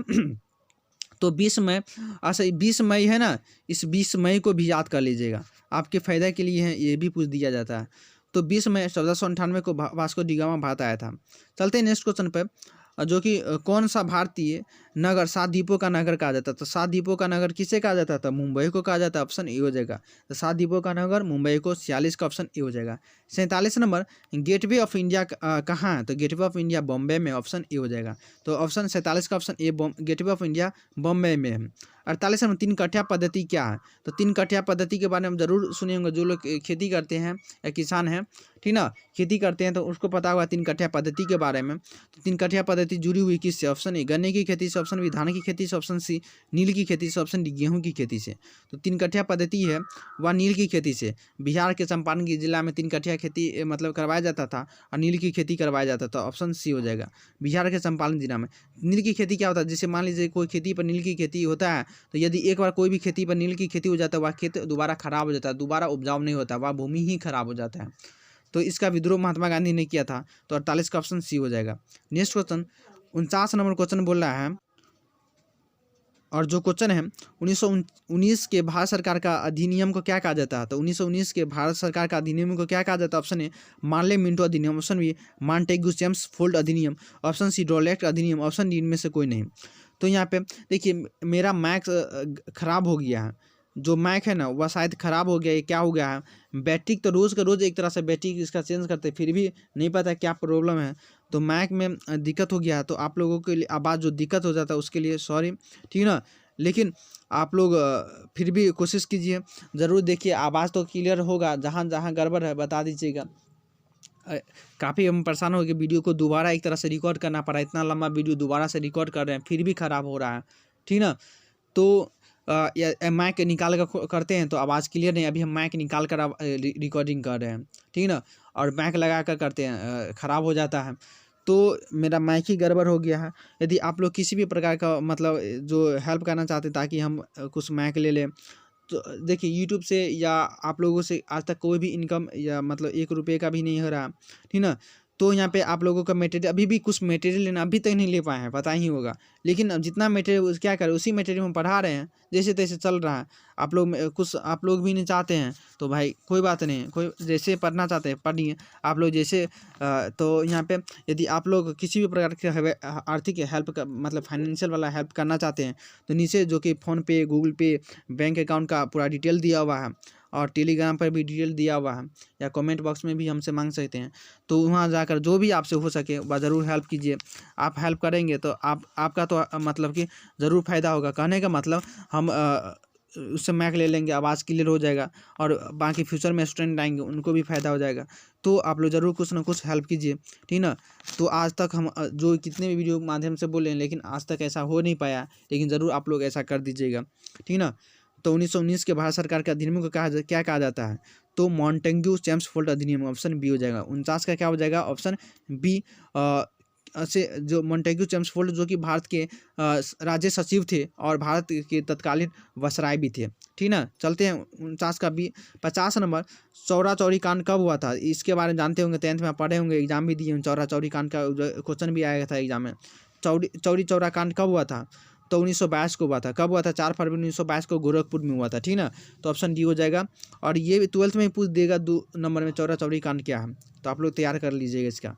तो 20 मई, अच्छा 20 मई है ना, इस 20 मई को भी याद कर लीजिएगा, आपके फ़ायदे के लिए है, ये भी पूछ दिया जाता है। तो 20 मई 1498 को वास्को डी गामा भारत आया था। चलते हैं नेक्स्ट क्वेश्चन पे, जो कि कौन सा भारतीय नगर 7 द्वीपों का नगर कहा जाता है? तो 7 द्वीपों का नगर किसे कहा जाता था? मुंबई को कहा जाता है, ऑप्शन ए हो जाएगा। तो 7 द्वीपों का नगर मुंबई को, 46 का ऑप्शन ए हो जाएगा। 47 नंबर, गेटवे ऑफ इंडिया कहाँ है? तो गेटवे ऑफ इंडिया बॉम्बे में, ऑप्शन ए हो जाएगा। तो ऑप्शन 47 का option A gateway of India Bombay में है। 48 नंबर, 3 कठिया पद्धति क्या है? तो 3 कठिया पद्धति के बारे में जरूर सुने होंगे, जो लोग खेती करते हैं या किसान हैं, ठीक ना, खेती करते हैं तो उसको पता होगा 3 कठिया पद्धति के बारे में। तो 3 कठिया पद्धति जुड़ी हुई किससे? ऑप्शन ए गन्ने की खेती से, ऑप्शन बी धान की खेती से, ऑप्शन सी नील की खेती से, ऑप्शन डी गेहूं की खेती से। तो 3 कठिया पद्धति है वह नील की खेती से। बिहार के चंपारण जिला में 3 कठिया खेती मतलब करवाया जाता था और नील की खेती करवाया जाता था, ऑप्शन सी हो जाएगा। बिहार के चंपारण जिला में नील की खेती क्या होता है? जैसे मान लीजिए कोई खेती पर नील की खेती होता है, तो यदि एक बार कोई भी खेती पर नील की खेती हो जाता है, वह खेत दोबारा खराब हो जाता है, दोबारा उपजाऊ नहीं होता, वह भूमि ही खराब हो जाता है। तो इसका विद्रोह महात्मा गांधी ने किया था। तो 48 का ऑप्शन सी हो जाएगा। नेक्स्ट क्वेश्चन 49 नंबर क्वेश्चन बोल रहा है, और जो क्वेश्चन है 1919 के भारत सरकार का अधिनियम को क्या कहा जाता है? तो 1919 के भारत सरकार का अधिनियम को क्या कहा जाता है? ऑप्शन ए मार्ले मिंटो अधिनियम, ऑप्शन बी मॉन्टेग्यू चेम्सफोर्ड अधिनियम, ऑप्शन सी डोलेट अधिनियम, ऑप्शन डी इनमें से कोई नहीं। तो यहाँ पे देखिए मेरा मैथ्स खराब हो गया है, जो मैक है ना वह शायद ख़राब हो गया है, क्या हो गया है, बैटरी तो रोज़ का रोज़ एक तरह से बैटरी इसका चेंज करते फिर भी नहीं पता क्या प्रॉब्लम है। तो मैक में दिक्कत हो गया है, तो आप लोगों के लिए आवाज़ जो दिक्कत हो जाता है उसके लिए सॉरी, ठीक है ना। लेकिन आप लोग फिर भी कोशिश कीजिए, ज़रूर देखिए आवाज़ तो क्लियर होगा, जहाँ जहाँ गड़बड़ है बता दीजिएगा। काफ़ी हम परेशान हो गए, वीडियो को दोबारा एक तरह से रिकॉर्ड करना पड़ा, इतना लंबा वीडियो दोबारा से रिकॉर्ड कर रहे हैं फिर भी ख़राब हो रहा है, ठीक ना। तो या माइक निकाल कर करते हैं तो आवाज़ क्लियर नहीं, अभी हम माइक निकाल कर रिकॉर्डिंग कर रहे हैं, ठीक ना। और माइक लगा कर करते हैं ख़राब हो जाता है। तो मेरा माइक ही गड़बड़ हो गया है। यदि आप लोग किसी भी प्रकार का मतलब जो हेल्प करना चाहते हैं ताकि हम कुछ माइक ले लें, तो देखिए यूट्यूब से या आप लोगों से आज तक कोई भी इनकम या मतलब 1 रुपये का भी नहीं हो रहा, ठीक ना। तो यहाँ पे आप लोगों का मटेरियल अभी भी कुछ मटेरियल लेना अभी तक नहीं ले पाए हैं, पता ही होगा। लेकिन अब जितना मटेरियल क्या करें, उसी मटेरियल हम पढ़ा रहे हैं, जैसे तैसे चल रहा है। आप लोग कुछ आप लोग भी नहीं चाहते हैं तो भाई कोई बात नहीं, कोई जैसे पढ़ना चाहते हैं पढ़िए आप लोग जैसे। तो यहाँ पे यदि आप लोग किसी भी प्रकार के आर्थिक हेल्प का मतलब फाइनेंशियल वाला हेल्प करना चाहते हैं तो नीचे जो कि फ़ोनपे, गूगल पे, बैंक अकाउंट का पूरा डिटेल दिया हुआ है और टेलीग्राम पर भी डिटेल दिया हुआ है, या कमेंट बॉक्स में भी हमसे मांग सकते हैं। तो वहाँ जाकर जो भी आपसे हो सके वह ज़रूर हेल्प कीजिए। आप हेल्प करेंगे तो आपका तो मतलब कि ज़रूर फ़ायदा होगा। कहने का मतलब हम उससे मैक ले लेंगे, आवाज़ क्लियर हो जाएगा और बाकी फ्यूचर में स्टूडेंट आएंगे उनको भी फ़ायदा हो जाएगा। तो आप लोग ज़रूर कुछ ना कुछ हेल्प कीजिए, ठीक ना। तो आज तक हम जो कितने भी वीडियो के माध्यम से बोले हैं लेकिन आज तक ऐसा हो नहीं पाया, लेकिन ज़रूर आप लोग ऐसा कर दीजिएगा, ठीक ना। तो 1919 के भारत सरकार के अधिनियम को क्या कहा जाता है, तो मॉन्टेग्यू चेम्सफोर्ड अधिनियम, ऑप्शन बी हो जाएगा। 49 का क्या हो जाएगा, ऑप्शन बी से जो मॉन्टेग्यू चेम्सफोर्ड जो कि भारत के राज्य सचिव थे और भारत के तत्कालीन वसराय भी थे, ठीक ना। चलते हैं 49 का बी। 50 नंबर, चौरा चौरी कांड कब हुआ था, इसके बारे में जानते होंगे, 10th में पढ़े होंगे, एग्जाम भी दिए होंगे। चौरा चौरी कांड का क्वेश्चन भी आया था एग्जाम में। चौरी चौरा कांड कब हुआ था, तो 1922 को हुआ था। कब हुआ था, 4 फरवरी 1922 को गोरखपुर में हुआ था, ठीक ना। तो ऑप्शन डी हो जाएगा। और ये भी 12th में ही पूछ देगा 2 नंबर में चौरा चौरी कांड क्या है, तो आप लोग तैयार कर लीजिएगा इसका।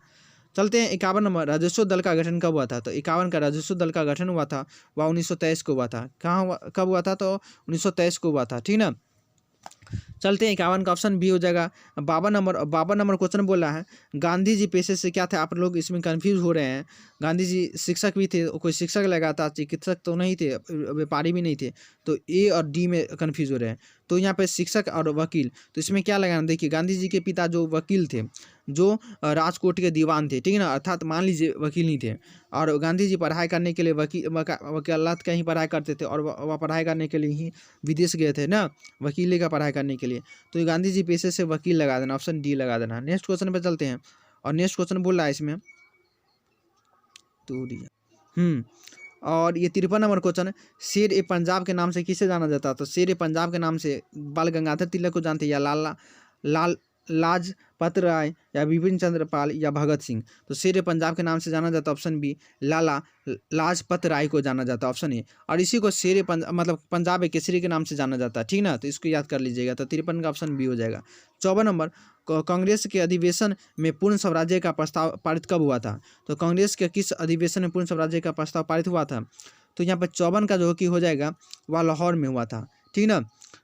चलते हैं 51 नंबर, राजस्व दल का गठन कब हुआ था, तो 51 का राजस्व दल का गठन हुआ था वह 1923 को हुआ था। कहाँ हुआ, कब हुआ था, तो 1923 को हुआ था, ठीक ना। चलते हैं 51 का ऑप्शन बी हो जाएगा। 52 नंबर क्वेश्चन बोला है, गांधी जी पेशे से क्या थे, आप लोग इसमें कंफ्यूज हो रहे हैं। गांधी जी शिक्षक भी थे, कोई शिक्षक लगा था, चिकित्सक तो नहीं थे, व्यापारी भी नहीं थे। तो ए और डी में कंफ्यूज हो रहे हैं। तो यहाँ पे शिक्षक और वकील, तो इसमें क्या लगाना, देखिए गांधी जी के पिता जो वकील थे, जो राजकोट के दीवान थे, ठीक है ना, अर्थात मान लीजिए वकील नहीं थे। और गांधी जी पढ़ाई करने के लिए वकालत का ही पढ़ाई करते थे और वह पढ़ाई करने के लिए ही विदेश गए थे ना, वकीली का पढ़ाई करने के लिए। तो ये गांधी जी पेशे से वकील लगा देना, ऑप्शन डी लगा देना। नेक्स्ट क्वेश्चन पे चलते हैं और नेक्स्ट क्वेश्चन बोल रहा है इसमें तो और ये 53 नंबर क्वेश्चन है, शेर ए पंजाब के नाम से किसे जाना जाता है, तो शेर ए पंजाब के नाम से बाल गंगाधर तिलक को जानते हैं, या लाल लाजपत राय, या बिपिन चंद्र पाल, या भगत सिंह। तो शेर ए पंजाब के नाम से जाना जाता है, ऑप्शन बी लाला लाजपत राय को जाना जाता है, ऑप्शन ए। और इसी को शेर ए मतलब पंजाब ए केसरी के नाम से जाना जाता है, ठीक ना। तो इसको याद कर लीजिएगा। तो 53 का ऑप्शन बी हो जाएगा। 54 नंबर, कांग्रेस के अधिवेशन में पूर्ण स्वराज्य का प्रस्ताव पारित कब हुआ था, तो कांग्रेस के किस अधिवेशन में पूर्ण स्वराज्य का प्रस्ताव पारित हुआ था, तो यहाँ पर 54 का जो कि हो जाएगा वह लाहौर में हुआ था, ठीक ना।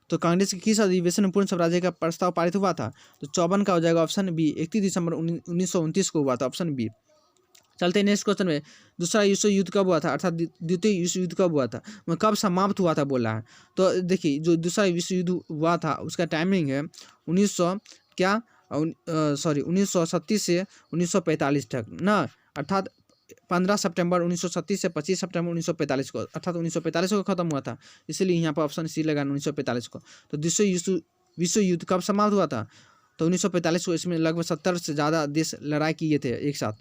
तो कांग्रेस के किस अधिवेशन में पूर्ण स्वराज्य का प्रस्ताव पारित हुआ था, तो 54 का हो जाएगा ऑप्शन बी, 31 दिसंबर 1929 को हुआ था, ऑप्शन बी। चलते हैं नेक्स्ट क्वेश्चन में, दूसरा विश्व युद्ध कब हुआ था, अर्थात द्वितीय विश्व युद्ध कब हुआ था, कब समाप्त हुआ था बोला है। तो देखिए जो दूसरा विश्व युद्ध हुआ था उसका टाइमिंग है 1937 से 1945 तक ना, अर्थात 15 सितंबर 1937 से 25 सितंबर 1945 को, अर्थात 1945 को खत्म हुआ था, इसीलिए यहाँ पर ऑप्शन सी लगा 1945 को। तो दूसरे विश्व युद्ध कब समाप्त हुआ था, तो 1945 को। इसमें लगभग 70 से ज़्यादा देश लड़ाई किए थे एक साथ।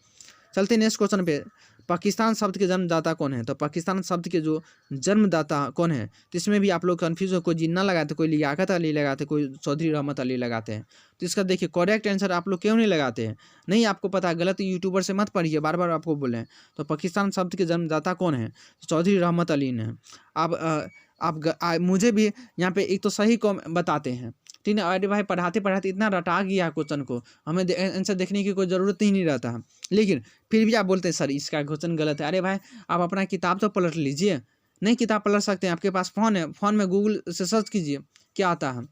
चलते नेक्स्ट क्वेश्चन पे, पाकिस्तान शब्द के जन्मदाता कौन है, तो पाकिस्तान शब्द के जो जन्मदाता कौन है, तो इसमें भी आप लोग कंफ्यूज हो, कोई जिन्ना लगाते, कोई लियाकत अली लगाते, कोई चौधरी रहमत अली लगाते हैं। तो इसका देखिए करेक्ट आंसर आप लोग क्यों नहीं लगाते हैं, नहीं आपको पता, गलत यूट्यूबर से मत पढ़िए, बार बार आपको बोले हैं। तो पाकिस्तान शब्द के जन्मदाता कौन है, तो चौधरी रहमत अली ने। आप मुझे भी यहाँ पे एक तो सही को बताते हैं, ठीक है। अरे भाई पढ़ाते पढ़ाते इतना रटा गया क्वेश्चन को, हमें आंसर देखने की कोई ज़रूरत ही नहीं रहता है, लेकिन फिर भी आप बोलते हैं सर इसका क्वेश्चन गलत है। अरे भाई आप अपना किताब तो पलट लीजिए, नहीं किताब पलट सकते हैं, आपके पास फ़ोन है, फ़ोन में गूगल से सर्च कीजिए क्या आता है।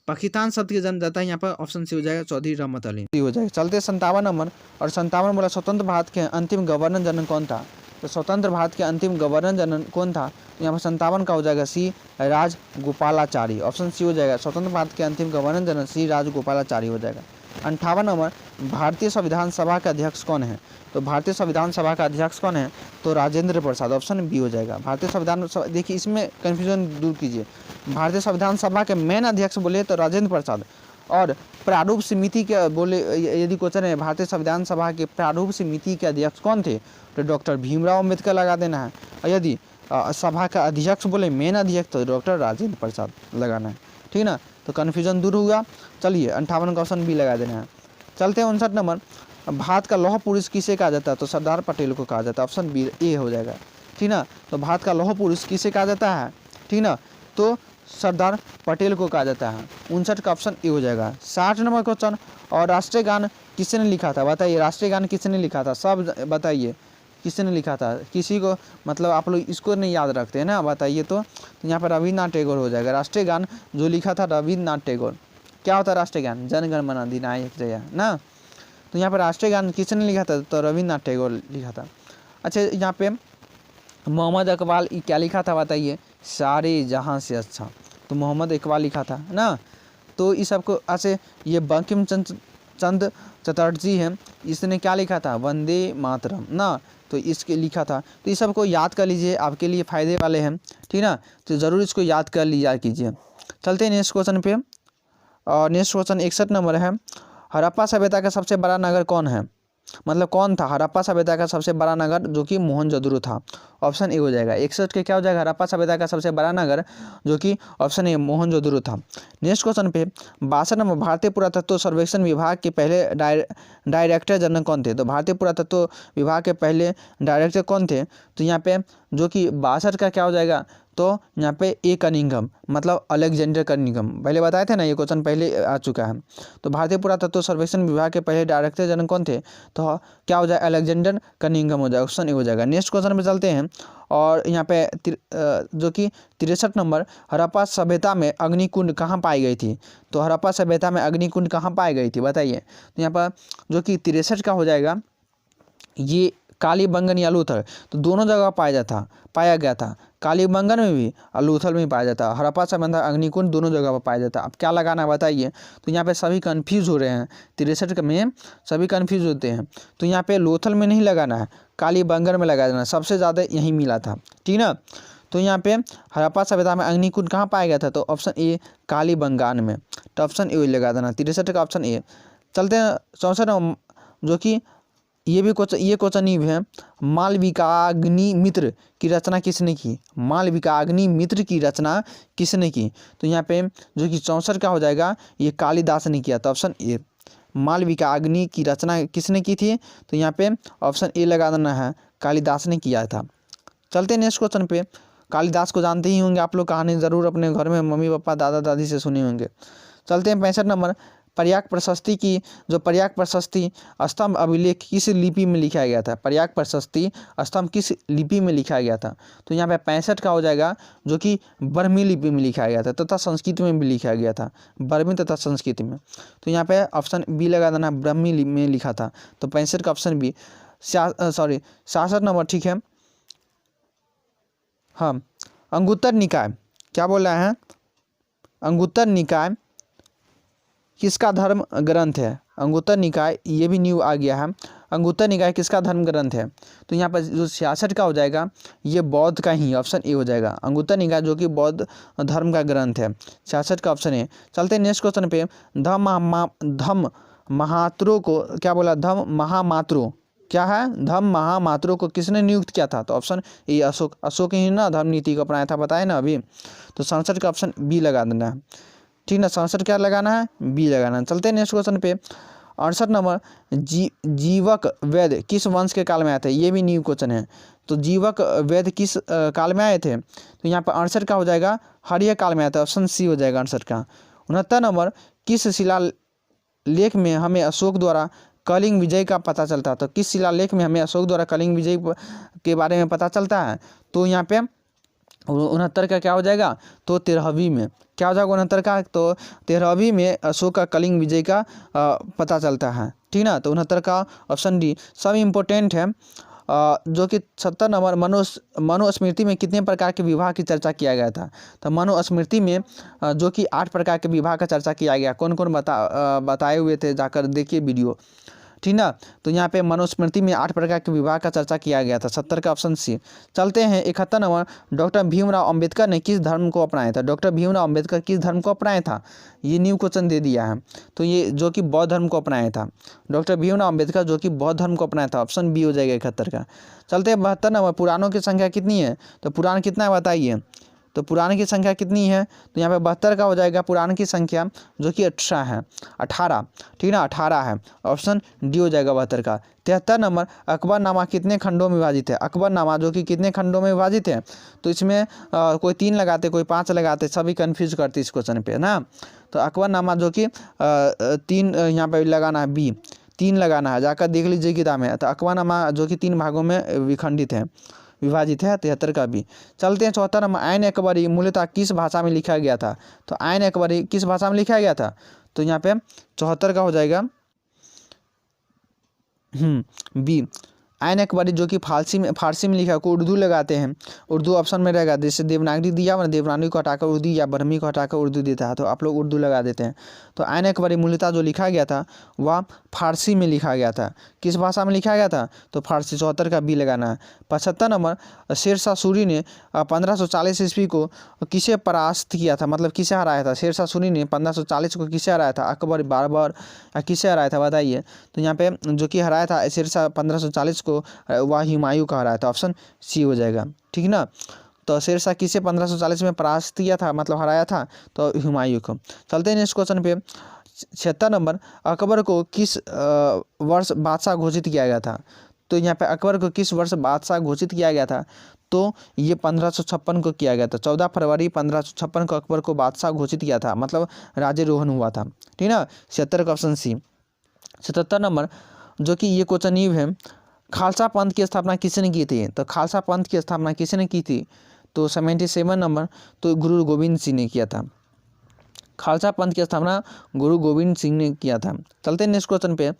पाकिस्तान शब्द के जन्मदाता यहाँ पर ऑप्शन सी हो जाएगा चौधरी रहमत अली हो जाएगा। चलते 57 नंबर, और 57 बोला स्वतंत्र भारत के अंतिम गवर्नर जनरल कौन था। तो स्वतंत्र भारत के अंतिम गवर्नर जनरल कौन था, तो यहाँ पर 57 का हो जाएगा सी राजगोपालाचारी, ऑप्शन सी हो जाएगा। स्वतंत्र भारत के अंतिम गवर्नर जनरल सी राजगोपालाचारी हो जाएगा। 58 नंबर, भारतीय संविधान सभा के अध्यक्ष कौन है। तो भारतीय संविधान सभा का अध्यक्ष कौन है, तो राजेंद्र प्रसाद, ऑप्शन बी हो जाएगा। भारतीय संविधान सभा, देखिए इसमें कन्फ्यूजन दूर कीजिए, भारतीय संविधान सभा के मेन अध्यक्ष बोले तो राजेंद्र प्रसाद, और प्रारूप समिति के बोले यदि क्वेश्चन है भारतीय संविधान सभा के प्रारूप समिति के अध्यक्ष कौन थे, तो डॉक्टर भीमराव अम्बेडकर लगा देना है। और यदि सभा का अध्यक्ष बोले मेन अध्यक्ष, तो डॉक्टर राजेंद्र प्रसाद लगाना है, ठीक ना। तो कन्फ्यूजन दूर हुआ। चलिए 58 का ऑप्शन बी लगा देना है। चलते हैं 59 नंबर, भारत का लौह पुरुष किसे कहा जाता है, तो सरदार पटेल को कहा जाता है, ऑप्शन बी ए हो जाएगा, ठीक ना। तो भारत का लौह पुरुष किसे कहा जाता है, ठीक ना, तो सरदार पटेल को कहा जाता है। 59 का ऑप्शन ए हो जाएगा। 60 नंबर क्वेश्चन, और राष्ट्रीय गान किसने लिखा था, बताइए राष्ट्रीय गान किसने लिखा था, सब बताइए किसने लिखा था। किसी को मतलब आप लोग इसको नहीं याद रखते हैं ना, बताइए। तो यहाँ पर रविन्द्रनाथ टैगोर हो जाएगा। राष्ट्रीय गान जो लिखा था रविन्द्रनाथ टैगोर। क्या होता है राष्ट्रीय गान, जन गण मन अधिनायक जय ना। तो यहाँ पर राष्ट्रीय गान किसने लिखा था, तो रविन्द्रनाथ टैगोर लिखा था। अच्छा यहाँ पे मोहम्मद इकबाल क्या लिखा था, बताइए, सारे जहाँ से अच्छा। तो मोहम्मद इकबाल लिखा था ना। तो इस सबको ऐसे, ये बंकिम चंद्र चटर्जी हैं, इसने क्या लिखा था, वंदे मातरम ना। तो इसके लिखा था। तो इस सबको याद कर लीजिए, आपके लिए फ़ायदे वाले हैं, ठीक ना। तो ज़रूर इसको याद कर लिया कीजिए। चलते हैं नेक्स्ट क्वेश्चन पे, और नेक्स्ट क्वेश्चन 61 नंबर है, हड़प्पा सभ्यता का सबसे बड़ा नगर कौन है, मतलब कौन था हड़प्पा सभ्यता का सबसे बड़ा नगर, जो कि मोहनजोदड़ो था, ऑप्शन ए हो जाएगा। 61 के क्या हो जाएगा, हड़प्पा सभ्यता का सबसे बड़ा नगर, जो कि ऑप्शन ए मोहनजोदड़ो था। नेक्स्ट क्वेश्चन पे 62 नंबर, भारतीय पुरातत्व सर्वेक्षण विभाग के पहले डायरेक्टर जनरल कौन थे। तो भारतीय पुरातत्व विभाग के पहले डायरेक्टर कौन थे, तो यहाँ पे जो कि 62 का क्या हो जाएगा, तो यहाँ पे ए कनिंघम, मतलब अलेक्जेंडर कनिंघम, पहले बताए थे ना, ये क्वेश्चन पहले आ चुका है। तो भारतीय पुरातत्व सर्वेक्षण विभाग के पहले डायरेक्टर जनरल कौन थे, तो क्या हो जाएगा, अलेक्जेंडर कनिंघम हो जाएगा, ऑप्शन ए हो जाएगा। नेक्स्ट क्वेश्चन पे चलते हैं, और यहाँ पे जो कि 63 नंबर, हड़प्पा सभ्यता में अग्निकुंड कहाँ पाई गई थी। तो हड़प्पा सभ्यता में अग्निकुंड कहाँ पाई गई थी, बताइए। तो यहाँ पर जो कि 63 का हो जाएगा, ये कालीबंगन या लूथल, तो दोनों जगह पाया गया था। कालीबंगन में भी और लूथल में भी पाया जाता है। हड़प्पा सभ्यता अग्निकुंड दोनों जगह पर पाया जाता है। अब क्या लगाना है बताइए। तो यहाँ पे सभी कन्फ्यूज़ हो रहे हैं, 63 में सभी कन्फ्यूज़ होते हैं। तो यहाँ पे लोथल में नहीं लगाना है, कालीबंगन में लगा देना है, सबसे ज़्यादा यहीं मिला था, ठीक ना। तो यहाँ पे हड़प्पा सभ्यता में अग्निकुंड कहाँ पाया गया था, तो ऑप्शन ए कालीबंगान में, तो ऑप्शन ए लगा देना, 63 का ऑप्शन ए। चलते हैं 64, जो कि ये क्वेश्चन ही है, मालविकाग्निमित्र की रचना किसने की। मालविकाग्निमित्र की रचना किसने की, तो यहाँ पे जो कि 64 का हो जाएगा, ये कालिदास ने किया था, ऑप्शन ए। मालविकाग्नि की रचना किसने की थी, तो यहाँ पे ऑप्शन ए लगा देना है, कालिदास ने किया था। चलते हैं नेक्स्ट क्वेश्चन पे। कालिदास को जानते ही होंगे आप लोग, कहानी ज़रूर अपने घर में मम्मी पापा दादा दादी से सुने होंगे। चलते हैं 65 नंबर, प्रयाग प्रशस्ति की जो प्रयाग प्रशस्ति स्तंभ अभिलेख किस लिपि में लिखा गया था। प्रयाग प्रशस्ति स्तंभ किस लिपि में लिखा गया था, तो यहाँ पे 65 का हो जाएगा, जो कि ब्रह्मी लिपि में लिखा गया था, तथा संस्कृत में भी लिखा गया था, ब्रह्मी तथा संस्कृत में। तो यहाँ पे ऑप्शन बी लगा देना, ब्रह्मी में लिखा था। तो 65 का ऑप्शन बी। 66 नंबर, ठीक है। हाँ, अंगुत्तर निकाय क्या बोल रहा है, अंगुत्तर निकाय किसका धर्म ग्रंथ है। अंगुत्तर निकाय, ये भी न्यू आ गया है, अंगुत्तर निकाय किसका धर्म ग्रंथ है। तो यहाँ पर जो 66 का हो जाएगा, ये बौद्ध का ही, ऑप्शन ए हो जाएगा। अंगुत्तर निकाय जो कि बौद्ध धर्म का ग्रंथ है, 66 का ऑप्शन है। चलते हैं नेक्स्ट क्वेश्चन पे। धम्म महात्रो को क्या बोला, धम्म महामात्रो क्या है, धम्म महामात्रो को किसने नियुक्त किया था, तो ऑप्शन ए अशोक ही ना धर्म नीति को अपनाया था, बताए ना अभी। तो 67 का ऑप्शन बी लगा देना है, ठीक ना। 67 क्या लगाना है, बी लगाना है। चलते हैं नेक्स्ट क्वेश्चन पे। 68 नंबर, जीवक वैद्य किस वंश के काल में आए थे, ये भी न्यू क्वेश्चन है। तो जीवक वैद्य किस काल में आए थे, तो यहाँ पर 68 का हो जाएगा, हर्य काल में आया था, ऑप्शन सी हो जाएगा 68 का। 69 नंबर, किस शिलालेख में हमें अशोक द्वारा कलिंग विजय का पता चलता है। तो किस शिलालेख में हमें अशोक द्वारा कलिंग विजय के बारे में पता चलता है, तो यहाँ पे 69 का क्या हो जाएगा, तो 13वीं में क्या हो जाएगा 69 का, तो 13वीं में अशोक का कलिंग विजय का पता चलता है, ठीक ना। तो 69 का ऑप्शन डी सब इम्पोर्टेंट है। जो कि 70 नंबर मनुस्मृति में कितने प्रकार के विवाह की चर्चा किया गया था। तो मनुस्मृति में जो कि 8 प्रकार के विवाह का चर्चा किया गया, कौन कौन बताए हुए थे, जाकर देखिए वीडियो, ठीक ना। तो यहाँ पे मनुस्मृति में 8 प्रकार के विवाह का चर्चा किया गया था, 70 का ऑप्शन सी। चलते हैं 71 नंबर, डॉक्टर भीमराव अंबेडकर ने किस धर्म को अपनाया था। डॉक्टर भीमराव अंबेडकर किस धर्म को अपनाया था, ये न्यू क्वेश्चन दे दिया है। तो ये जो कि बौद्ध धर्म को अपनाया था, डॉक्टर भीमराव अंबेडकर जो कि बौद्ध धर्म को अपनाया था, ऑप्शन बी हो जाएगा 71 का। चलते हैं 72 नंबर, पुराणों की संख्या कितनी है। तो पुराण कितना है बताइए, तो पुराण की संख्या कितनी है, तो यहाँ पे 72 का हो जाएगा पुराण की संख्या, जो कि 18, ठीक ना, 18 है, ऑप्शन डी हो जाएगा 72 का। 73 नंबर, अकबरनामा कितने खंडों में विभाजित है। अकबरनामा जो कि कितने खंडों में विभाजित है, तो इसमें कोई 3 लगाते, कोई 5 लगाते, सभी कन्फ्यूज करते इस क्वेश्चन पे ना। तो अकबरनामा जो कि 3 यहाँ पे लगाना है, बी 3 लगाना है, जाकर देख लीजिए किताब में। तो अकबरनामा जो कि 3 भागों में विभाजित है, 73 का भी। चलते हैं 74 नंबर, आइन अकबरी मूलतः किस भाषा में लिखा गया था। तो आइन अकबरी किस भाषा में लिखा गया था, तो यहाँ पे 74 का हो जाएगा बी आइन अकबरी, जो कि फारसी में लिखा को उर्दू लगाते हैं, उर्दू ऑप्शन में रहेगा। जैसे देवनागरी दिया हुआ, देवनागरी को हटाकर उर्दू या ब्रह्मी को हटाकर उर्दू देता है, तो आप लोग उर्दू लगा देते हैं। तो आइन अकबरी मूलतः जो लिखा गया था वह फारसी में लिखा गया था। किस भाषा में लिखा गया था, तो फारसी, 74 का बी लगाना है। 75 नंबर, शेरशाह सूरी ने 1540 ईस्वी को किसे परास्त किया था, मतलब किसे हराया था। शेरशाह सूरी ने 1540 को किसे हराया था, अकबर, बाबर या किसे हराया था बताइए। तो यहाँ पे जो कि हराया था शेरशाह 1540 को, वह हुमायूं का हराया था, ऑप्शन सी हो जाएगा, ठीक ना। तो शेरशाह किसे 1540 में परास्त किया था, मतलब हराया था, तो हुमायूं को। चलते हैं नेक्स्ट क्वेश्चन पे। 76 नंबर, अकबर को किस वर्ष बादशाह घोषित किया गया था। तो यहाँ पे अकबर को किस वर्ष बादशाह घोषित किया गया था, तो ये 1556 को किया गया था। 14 फरवरी 1556 को अकबर को बादशाह घोषित किया था, मतलब राज्यारोहण हुआ था, ठीक ना। 76 का ऑप्शन सी। 77 नंबर, जो कि ये क्वेश्चन न्यू है, खालसा पंथ की स्थापना किसने की थी। तो खालसा पंथ की स्थापना किसने की थी, तो 77 नंबर, तो गुरु गोविंद सिंह ने किया था। खालसा पंथ की स्थापना गुरु गोविंद सिंह ने किया था। चलते हैं नेक्स्ट क्वेश्चन पे।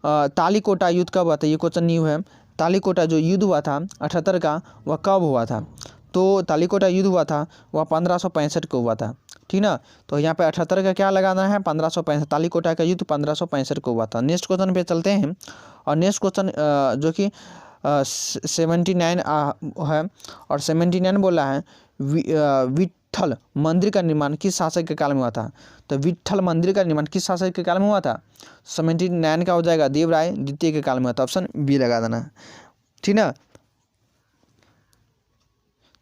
तालीकोटा युद्ध कब हुआ था, ये क्वेश्चन न्यू है। तालीकोटा जो युद्ध हुआ था 78 का, वह कब हुआ था। तो तालीकोटा युद्ध हुआ था वह 1565 को हुआ था, ठीक ना। तो यहाँ पे 78 का क्या लगाना है, 1565। तालीकोटा का युद्ध 1565 को हुआ था। नेक्स्ट क्वेश्चन पे चलते हैं, और नेक्स्ट क्वेश्चन जो कि 79 है, और 79 बोला है विट्ठल मंदिर का निर्माण किस शासक के काल में हुआ था। तो विट्ठल मंदिर का निर्माण किस शासक के काल में हुआ था, 79 का हो जाएगा देवराय द्वितीय के काल में हुआ था, ऑप्शन बी लगा देना, ठीक ना।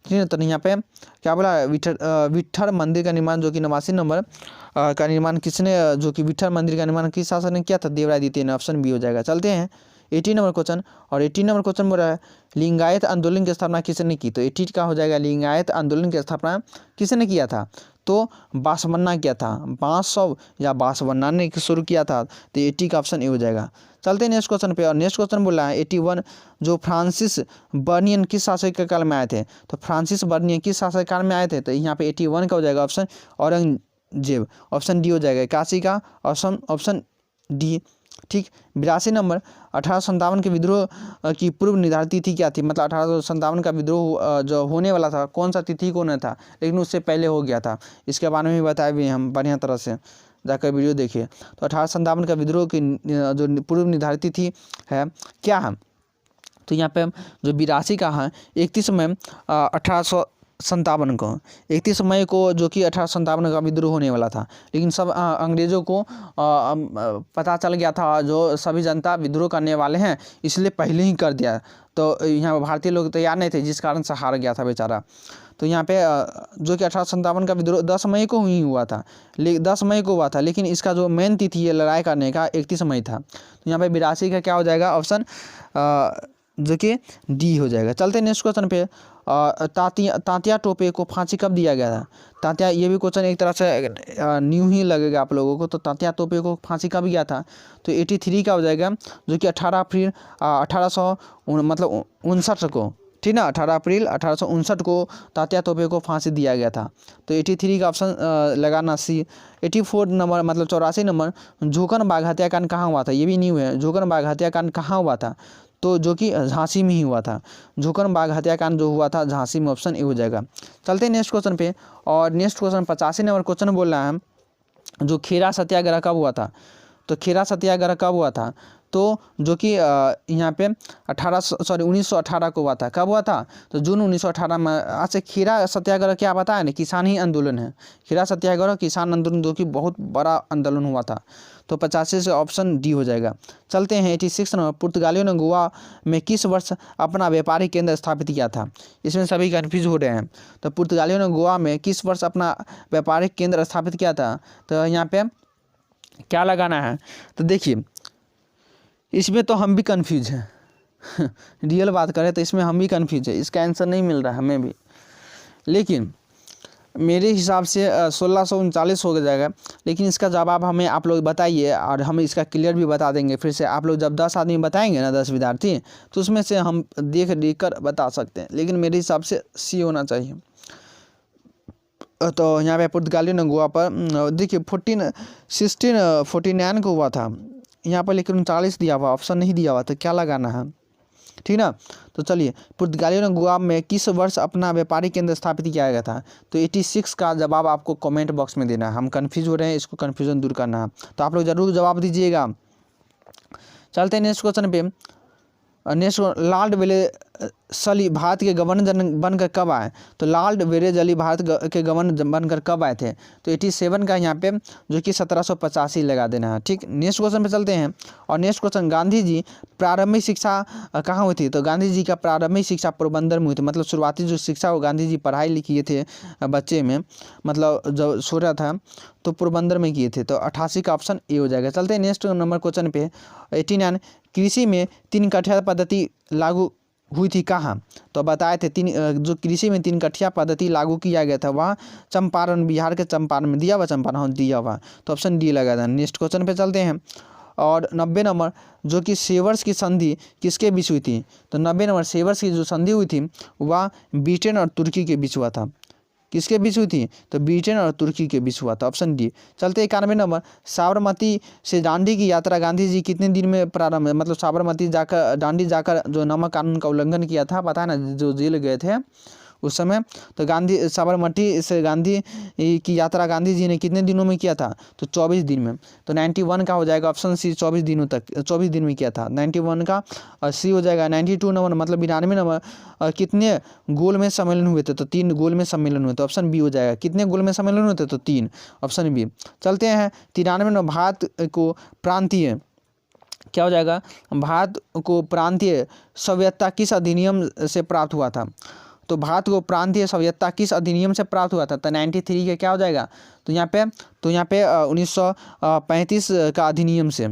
ठीक है, तो यहाँ पे क्या बोला, विट्ठल मंदिर का निर्माण जो कि 89 नंबर का निर्माण किसने, जो कि विट्ठल मंदिर का निर्माण किस शासक ने किया था, देवराय द्वितीय ने, ऑप्शन बी हो जाएगा। चलते हैं 80 नंबर क्वेश्चन, और 80 नंबर क्वेश्चन बोल रहा है लिंगायत आंदोलन की स्थापना किसने की। तो 80 का हो जाएगा लिंगायत आंदोलन की स्थापना किसने किया था, तो बासवन्ना किया था, बासव या बासवन्ना ने शुरू किया था। तो 80 का ऑप्शन ए हो जाएगा। चलते हैं नेक्स्ट क्वेश्चन पे, और नेक्स्ट क्वेश्चन बोला है 81, जो फ्रांसिस बर्नियन किस शासक के काल में आए थे। तो फ्रांसिस बर्नियन किस शासक काल में आए थे, तो यहाँ पे 81 का हो जाएगा ऑप्शन औरंगजेब, ऑप्शन डी हो जाएगा। 81 का ऑप्शन डी, ठीक। 82 नंबर, 1857 के विद्रोह की पूर्व निर्धारित तिथि क्या थी, मतलब 1857 का विद्रोह जो होने वाला था कौन सा तिथि को नहीं था, लेकिन उससे पहले हो गया था, इसके बारे में भी बताए हुए हम बढ़िया तरह से, जाकर वीडियो देखिए। तो 1857 का विद्रोह की जो पूर्व निर्धारित तिथि है क्या है, तो यहाँ पे जो 82 का है 31 मई 1857 को, 31 मई को जो कि 1857 का विद्रोह होने वाला था, लेकिन सब अंग्रेज़ों को पता चल गया था जो सभी जनता विद्रोह करने वाले हैं, इसलिए पहले ही कर दिया। तो यहाँ भारतीय लोग तैयार नहीं थे, जिस कारण से हार गया था बेचारा। तो यहाँ पे जो कि 1857 का विद्रोह 10 मई को ही हुआ था, 10 मई को हुआ था, लेकिन इसका जो मेन तिथि है लड़ाई करने का 31 मई था। तो यहाँ पे 82 का क्या हो जाएगा ऑप्शन, जो कि डी हो जाएगा। चलते हैं नेक्स्ट क्वेश्चन पे। तात्या टोपे को फांसी कब दिया गया था। तात्या, ये भी क्वेश्चन एक तरह से न्यू ही लगेगा आप लोगों को। तो तात्या टोपे को फांसी कब गया था, तो 83 का हो जाएगा, जो कि 18 अप्रैल 1859 को, ठीक ना। 18 अप्रैल 1859 को तात्या तोपे को फांसी दिया गया था। तो 83 का ऑप्शन लगाना सी। 84 नंबर मतलब 84 नंबर, झोकन बाग हत्याकांड कहाँ हुआ था, ये भी न्यू है। झोकन बाग हत्याकांड कहाँ हुआ था, तो जो कि झांसी में ही हुआ था। झोकन बाग हत्याकांड जो हुआ था झांसी में, ऑप्शन ए हो जाएगा। चलते हैं नेक्स्ट क्वेश्चन पे। और नेक्स्ट क्वेश्चन 85 नंबर क्वेश्चन बोल रहा है, जो खेरा सत्याग्रह कब हुआ था। तो खेरा सत्याग्रह कब हुआ था, तो जो कि यहाँ पे 1918 को हुआ था। कब हुआ था, तो जून 1918 में। आज से खेरा सत्याग्रह क्या पता है ना, किसान ही आंदोलन है। खेरा सत्याग्रह किसान आंदोलन, जो कि बहुत बड़ा आंदोलन हुआ था। तो 85 से ऑप्शन डी हो जाएगा। चलते हैं 86 नंबर, पुर्तगालियों ने गोवा में किस वर्ष अपना व्यापारिक केंद्र स्थापित किया था। इसमें सभी कन्फ्यूज हो रहे हैं। तो पुर्तगालियों ने गोवा में किस वर्ष अपना व्यापारिक केंद्र स्थापित किया था, तो यहाँ पे क्या लगाना है। तो देखिए इसमें तो हम भी कन्फ्यूज हैं रियल बात करें तो इसमें हम भी कन्फ्यूज है, इसका आंसर नहीं मिल रहा है हमें भी। लेकिन मेरे हिसाब से 1639 हो जाएगा। लेकिन इसका जवाब हमें आप लोग बताइए, और हम इसका क्लियर भी बता देंगे फिर से। आप लोग जब 10 आदमी बताएंगे ना, 10 विद्यार्थी, तो उसमें से हम देख कर बता सकते हैं। लेकिन मेरे हिसाब से सी होना चाहिए। तो यहाँ पे पुर्तगालियों ने गोवा पर देखिए 1649 को हुआ था यहाँ पर, लेकिन 39 दिया हुआ, ऑप्शन नहीं दिया हुआ, तो क्या लगाना है, ठीक ना। तो चलिए, पुर्तगालियों ने गोवा में किस वर्ष अपना व्यापारिक केंद्र स्थापित किया गया था। तो 86 का जवाब आपको कमेंट बॉक्स में देना है। हम कंफ्यूज हो रहे हैं, इसको कन्फ्यूजन दूर करना है, तो आप लोग जरूर जवाब दीजिएगा। चलते हैं नेक्स्ट क्वेश्चन पे। नेक्स्ट, लॉर्ड वेलेस्ली भारत के गवर्नर बनकर कब आए। तो लॉर्ड वेलेस्ली भारत के गवर्नर बनकर कब आए थे। तो 87 का यहाँ पे, जो कि 1785 लगा देना है। ठीक, नेक्स्ट क्वेश्चन पे चलते हैं। और नेक्स्ट क्वेश्चन, गांधी जी प्रारंभिक शिक्षा कहाँ हुई थी। तो गांधी जी का प्रारंभिक शिक्षा पोरबंदर में हुई थी। मतलब शुरुआती जो शिक्षा वो गांधी जी पढ़ाई किए थे बच्चे में, मतलब जब छोटा था तो पोरबंदर में किए थे। तो 88 का ऑप्शन ए हो जाएगा। चलते हैं नेक्स्ट नंबर क्वेश्चन पे। 89, कृषि में 3 कठिया पद्धति लागू हुई थी कहाँ। तो बताए थे जो कृषि में 3 कठिया पद्धति लागू किया गया था वहाँ चंपारण, बिहार के चंपारण में दिया हुआ, चंपारण दिया हुआ, तो ऑप्शन डी लगा था। नेक्स्ट क्वेश्चन पे चलते हैं। और 90 नंबर, जो कि सेवर्स की संधि किसके बीच हुई थी। तो 90 नंबर, सेवर्स की जो संधि हुई थी वह ब्रिटेन और तुर्की के बीच हुआ था। किसके बीच हुई थी, तो ब्रिटेन और तुर्की के बीच हुआ था, ऑप्शन डी। चलते 91 नंबर, साबरमती से दांडी की यात्रा गांधी जी कितने दिन में प्रारंभ है। मतलब साबरमती जाकर, दांडी जाकर जो नमक कानून का उल्लंघन किया था, पता है ना, जो जेल गए थे उस समय। तो साबरमती से गांधी की यात्रा गांधी जी ने कितने दिनों में किया था, तो 24 दिन में। तो 91 का हो जाएगा ऑप्शन सी, 24 दिनों तक, 24 दिन में किया था। 91 का सी हो जाएगा। 92 नंबर मतलब 92 नंबर, कितने गोल में सम्मेलन हुए थे। तो 3 गोल में सम्मेलन हुए, तो ऑप्शन बी हो जाएगा। कितने गोल में सम्मेलन हुए थे, तो 3, ऑप्शन बी। चलते हैं 93 नंबर, भारत को प्रांतीय क्या हो जाएगा, भारत को प्रांतीय स्वायत्तता किस अधिनियम से प्राप्त हुआ था। तो भारत को प्रांतीय स्वायत्तता किस अधिनियम से प्राप्त हुआ था। तो 93 का क्या हो जाएगा, तो यहाँ पे 1935 का अधिनियम से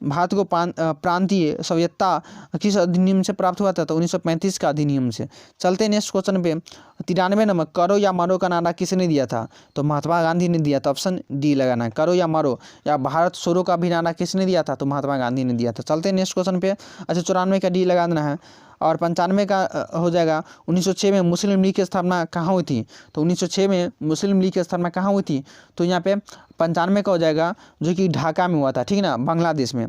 भारत को प्रांतीय स्वायत्तता किस अधिनियम से प्राप्त हुआ था। तो 1935 का अधिनियम से। चलते हैं नेक्स्ट क्वेश्चन पे। 93 नंबर, करो या मरो का नारा किसने दिया था। तो महात्मा गांधी ने दिया था, ऑप्शन डी लगाना है। करो या मरो या भारत छोड़ो का भी नारा किसने दिया था, तो महात्मा गांधी ने दिया था। चलते हैं नेक्स्ट क्वेश्चन पे। अच्छा, 94 का डी लगा देना है। और 95 का हो जाएगा, 1906 में मुस्लिम लीग की स्थापना कहाँ हुई थी। तो 1906 में मुस्लिम लीग की स्थापना कहाँ हुई थी, तो यहाँ पे 95 का हो जाएगा, जो कि ढाका में हुआ था, ठीक ना, बांग्लादेश में।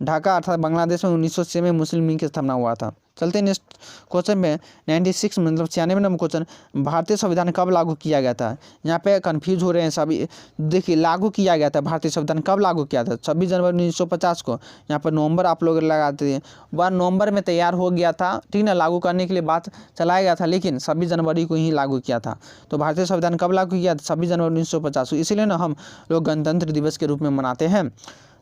ढाका अर्थात बांग्लादेश में 1906 में मुस्लिम लीग की स्थापना हुआ था। चलते हैं नेक्स्ट क्वेश्चन में। 96 मतलब 96 नंबर क्वेश्चन, भारतीय संविधान कब लागू किया गया था। यहाँ पे कंफ्यूज हो रहे हैं सभी। देखिए, लागू किया गया था, भारतीय संविधान कब लागू किया था, 26 जनवरी 1950 को। यहाँ पर नवंबर आप लोग लगाते हैं, वह नवंबर में तैयार हो गया था, ठीक ना, लागू करने के लिए बात चलाया गया था, लेकिन 26 जनवरी को ही लागू किया था। तो भारतीय संविधान कब लागू किया था, 26 जनवरी 1950 को। इसीलिए ना हम लोग गणतंत्र दिवस के रूप में मनाते हैं।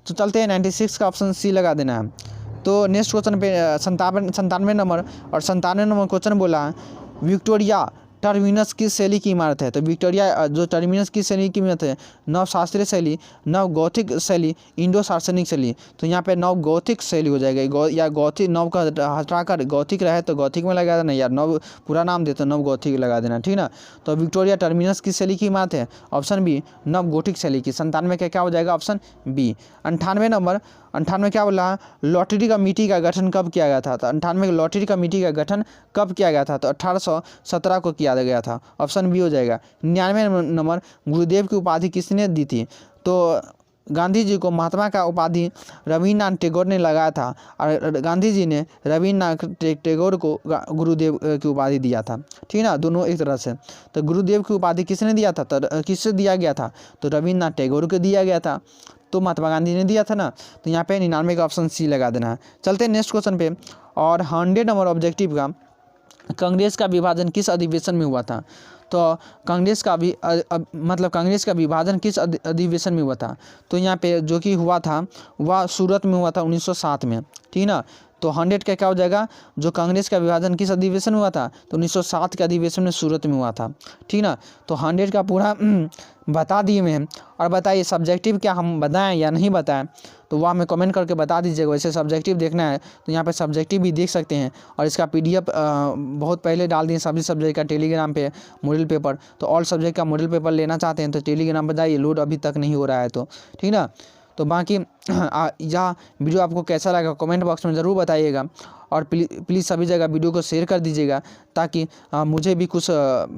तो चलते हैं 96 का ऑप्शन सी लगा देना है। तो नेक्स्ट क्वेश्चन पे 97 नंबर, और 97 नंबर क्वेश्चन बोला है, विक्टोरिया टर्मिनस किस शैली की इमारत है। तो विक्टोरिया जो टर्मिनस किस शैली की इमारत है, नव शास्त्रीय शैली, नव गौथिक शैली, इंडो सार्वजनिक शैली। तो यहाँ पे नव गौथिक शैली हो जाएगा। या गौथिक, नव का हटाकर गौथिक रहे तो गौथिक में लगा देना, या नव पूरा नाम दे तो नव गौथिक लगा देना, ठीक ना। तो विक्टोरिया टर्मिनस किस शैली की इमारत है, ऑप्शन बी, नव गौथिक शैली की। 97 का क्या हो जाएगा, ऑप्शन बी। 98 नंबर, 98 क्या बोला है, लॉटरी कमेटी का गठन कब किया गया था, तो 98 लॉटरी कमेटी का गठन कब किया गया था, तो 1817 को किया गया था, ऑप्शन बी हो जाएगा। 99 नंबर गुरुदेव की उपाधि किसने दी थी, तो गांधी जी को महात्मा का उपाधि रविन्द्रनाथ टैगोर ने लगाया था, और गांधी जी ने रविन्द्रनाथ टैगोर को गुरुदेव की उपाधि दिया था, ठीक है ना, दोनों एक तरह से। तो गुरुदेव की उपाधि किसने दिया था, तो किससे दिया गया था, तो रविन्द्रनाथ टैगोर को दिया गया था, तो महात्मा गांधी ने दिया था ना। तो यहाँ पे 99 का ऑप्शन सी लगा देना है। चलते हैं नेक्स्ट क्वेश्चन पे। और 100 नंबर ऑब्जेक्टिव का, कांग्रेस का विभाजन किस अधिवेशन में हुआ था, तो कांग्रेस का भी मतलब कांग्रेस का विभाजन किस अधिवेशन में हुआ था, तो यहाँ पे जो कि हुआ था वह सूरत में हुआ था 1907 में, ठीक ना। तो 100 का क्या हो जाएगा, जो कांग्रेस का विभाजन किस अधिवेशन में हुआ था, तो 1907 के अधिवेशन में सूरत में हुआ था, ठीक ना। तो 100 का पूरा बता दिए मैं। और बताइए सब्जेक्टिव क्या हम बताएं या नहीं बताएं, तो वह हमें कमेंट करके बता दीजिएगा। वैसे सब्जेक्टिव देखना है तो यहाँ पे सब्जेक्टिव भी देख सकते हैं, और इसका PDF बहुत पहले डाल दिए सभी सब्जेक्ट का टेलीग्राम पे मॉडल पेपर। तो ऑल सब्जेक्ट का मॉडल पेपर लेना चाहते हैं तो टेलीग्राम पर जाइए, लोड अभी तक नहीं हो रहा है, तो ठीक ना। तो बाकी यह वीडियो आपको कैसा लगा कमेंट बॉक्स में ज़रूर बताइएगा, और प्लीज़ सभी जगह वीडियो को शेयर कर दीजिएगा, ताकि मुझे भी कुछ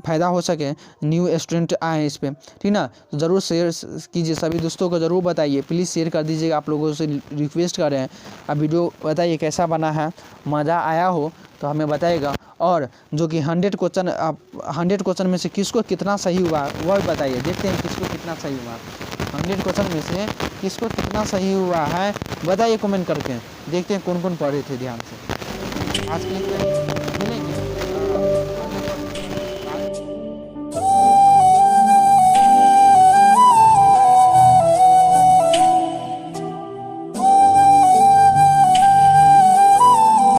फ़ायदा हो सके, न्यू स्टूडेंट आए इस पर, ठीक ना। तो ज़रूर शेयर कीजिए, सभी दोस्तों को ज़रूर बताइए, प्लीज़ शेयर कर दीजिएगा, आप लोगों से रिक्वेस्ट कर रहे हैं। अब वीडियो बताइए कैसा बना है, मज़ा आया हो तो हमें बताइएगा। और जो कि 100 क्वेश्चन में से किसको कितना सही हुआ वह भी बताइए, देखते हैं किसको कितना सही हुआ। 100 क्वेश्चन में से किसको कितना सही हुआ है बताइए कमेंट करके, देखते हैं कौन कौन पढ़े थे ध्यान से। आज के लिए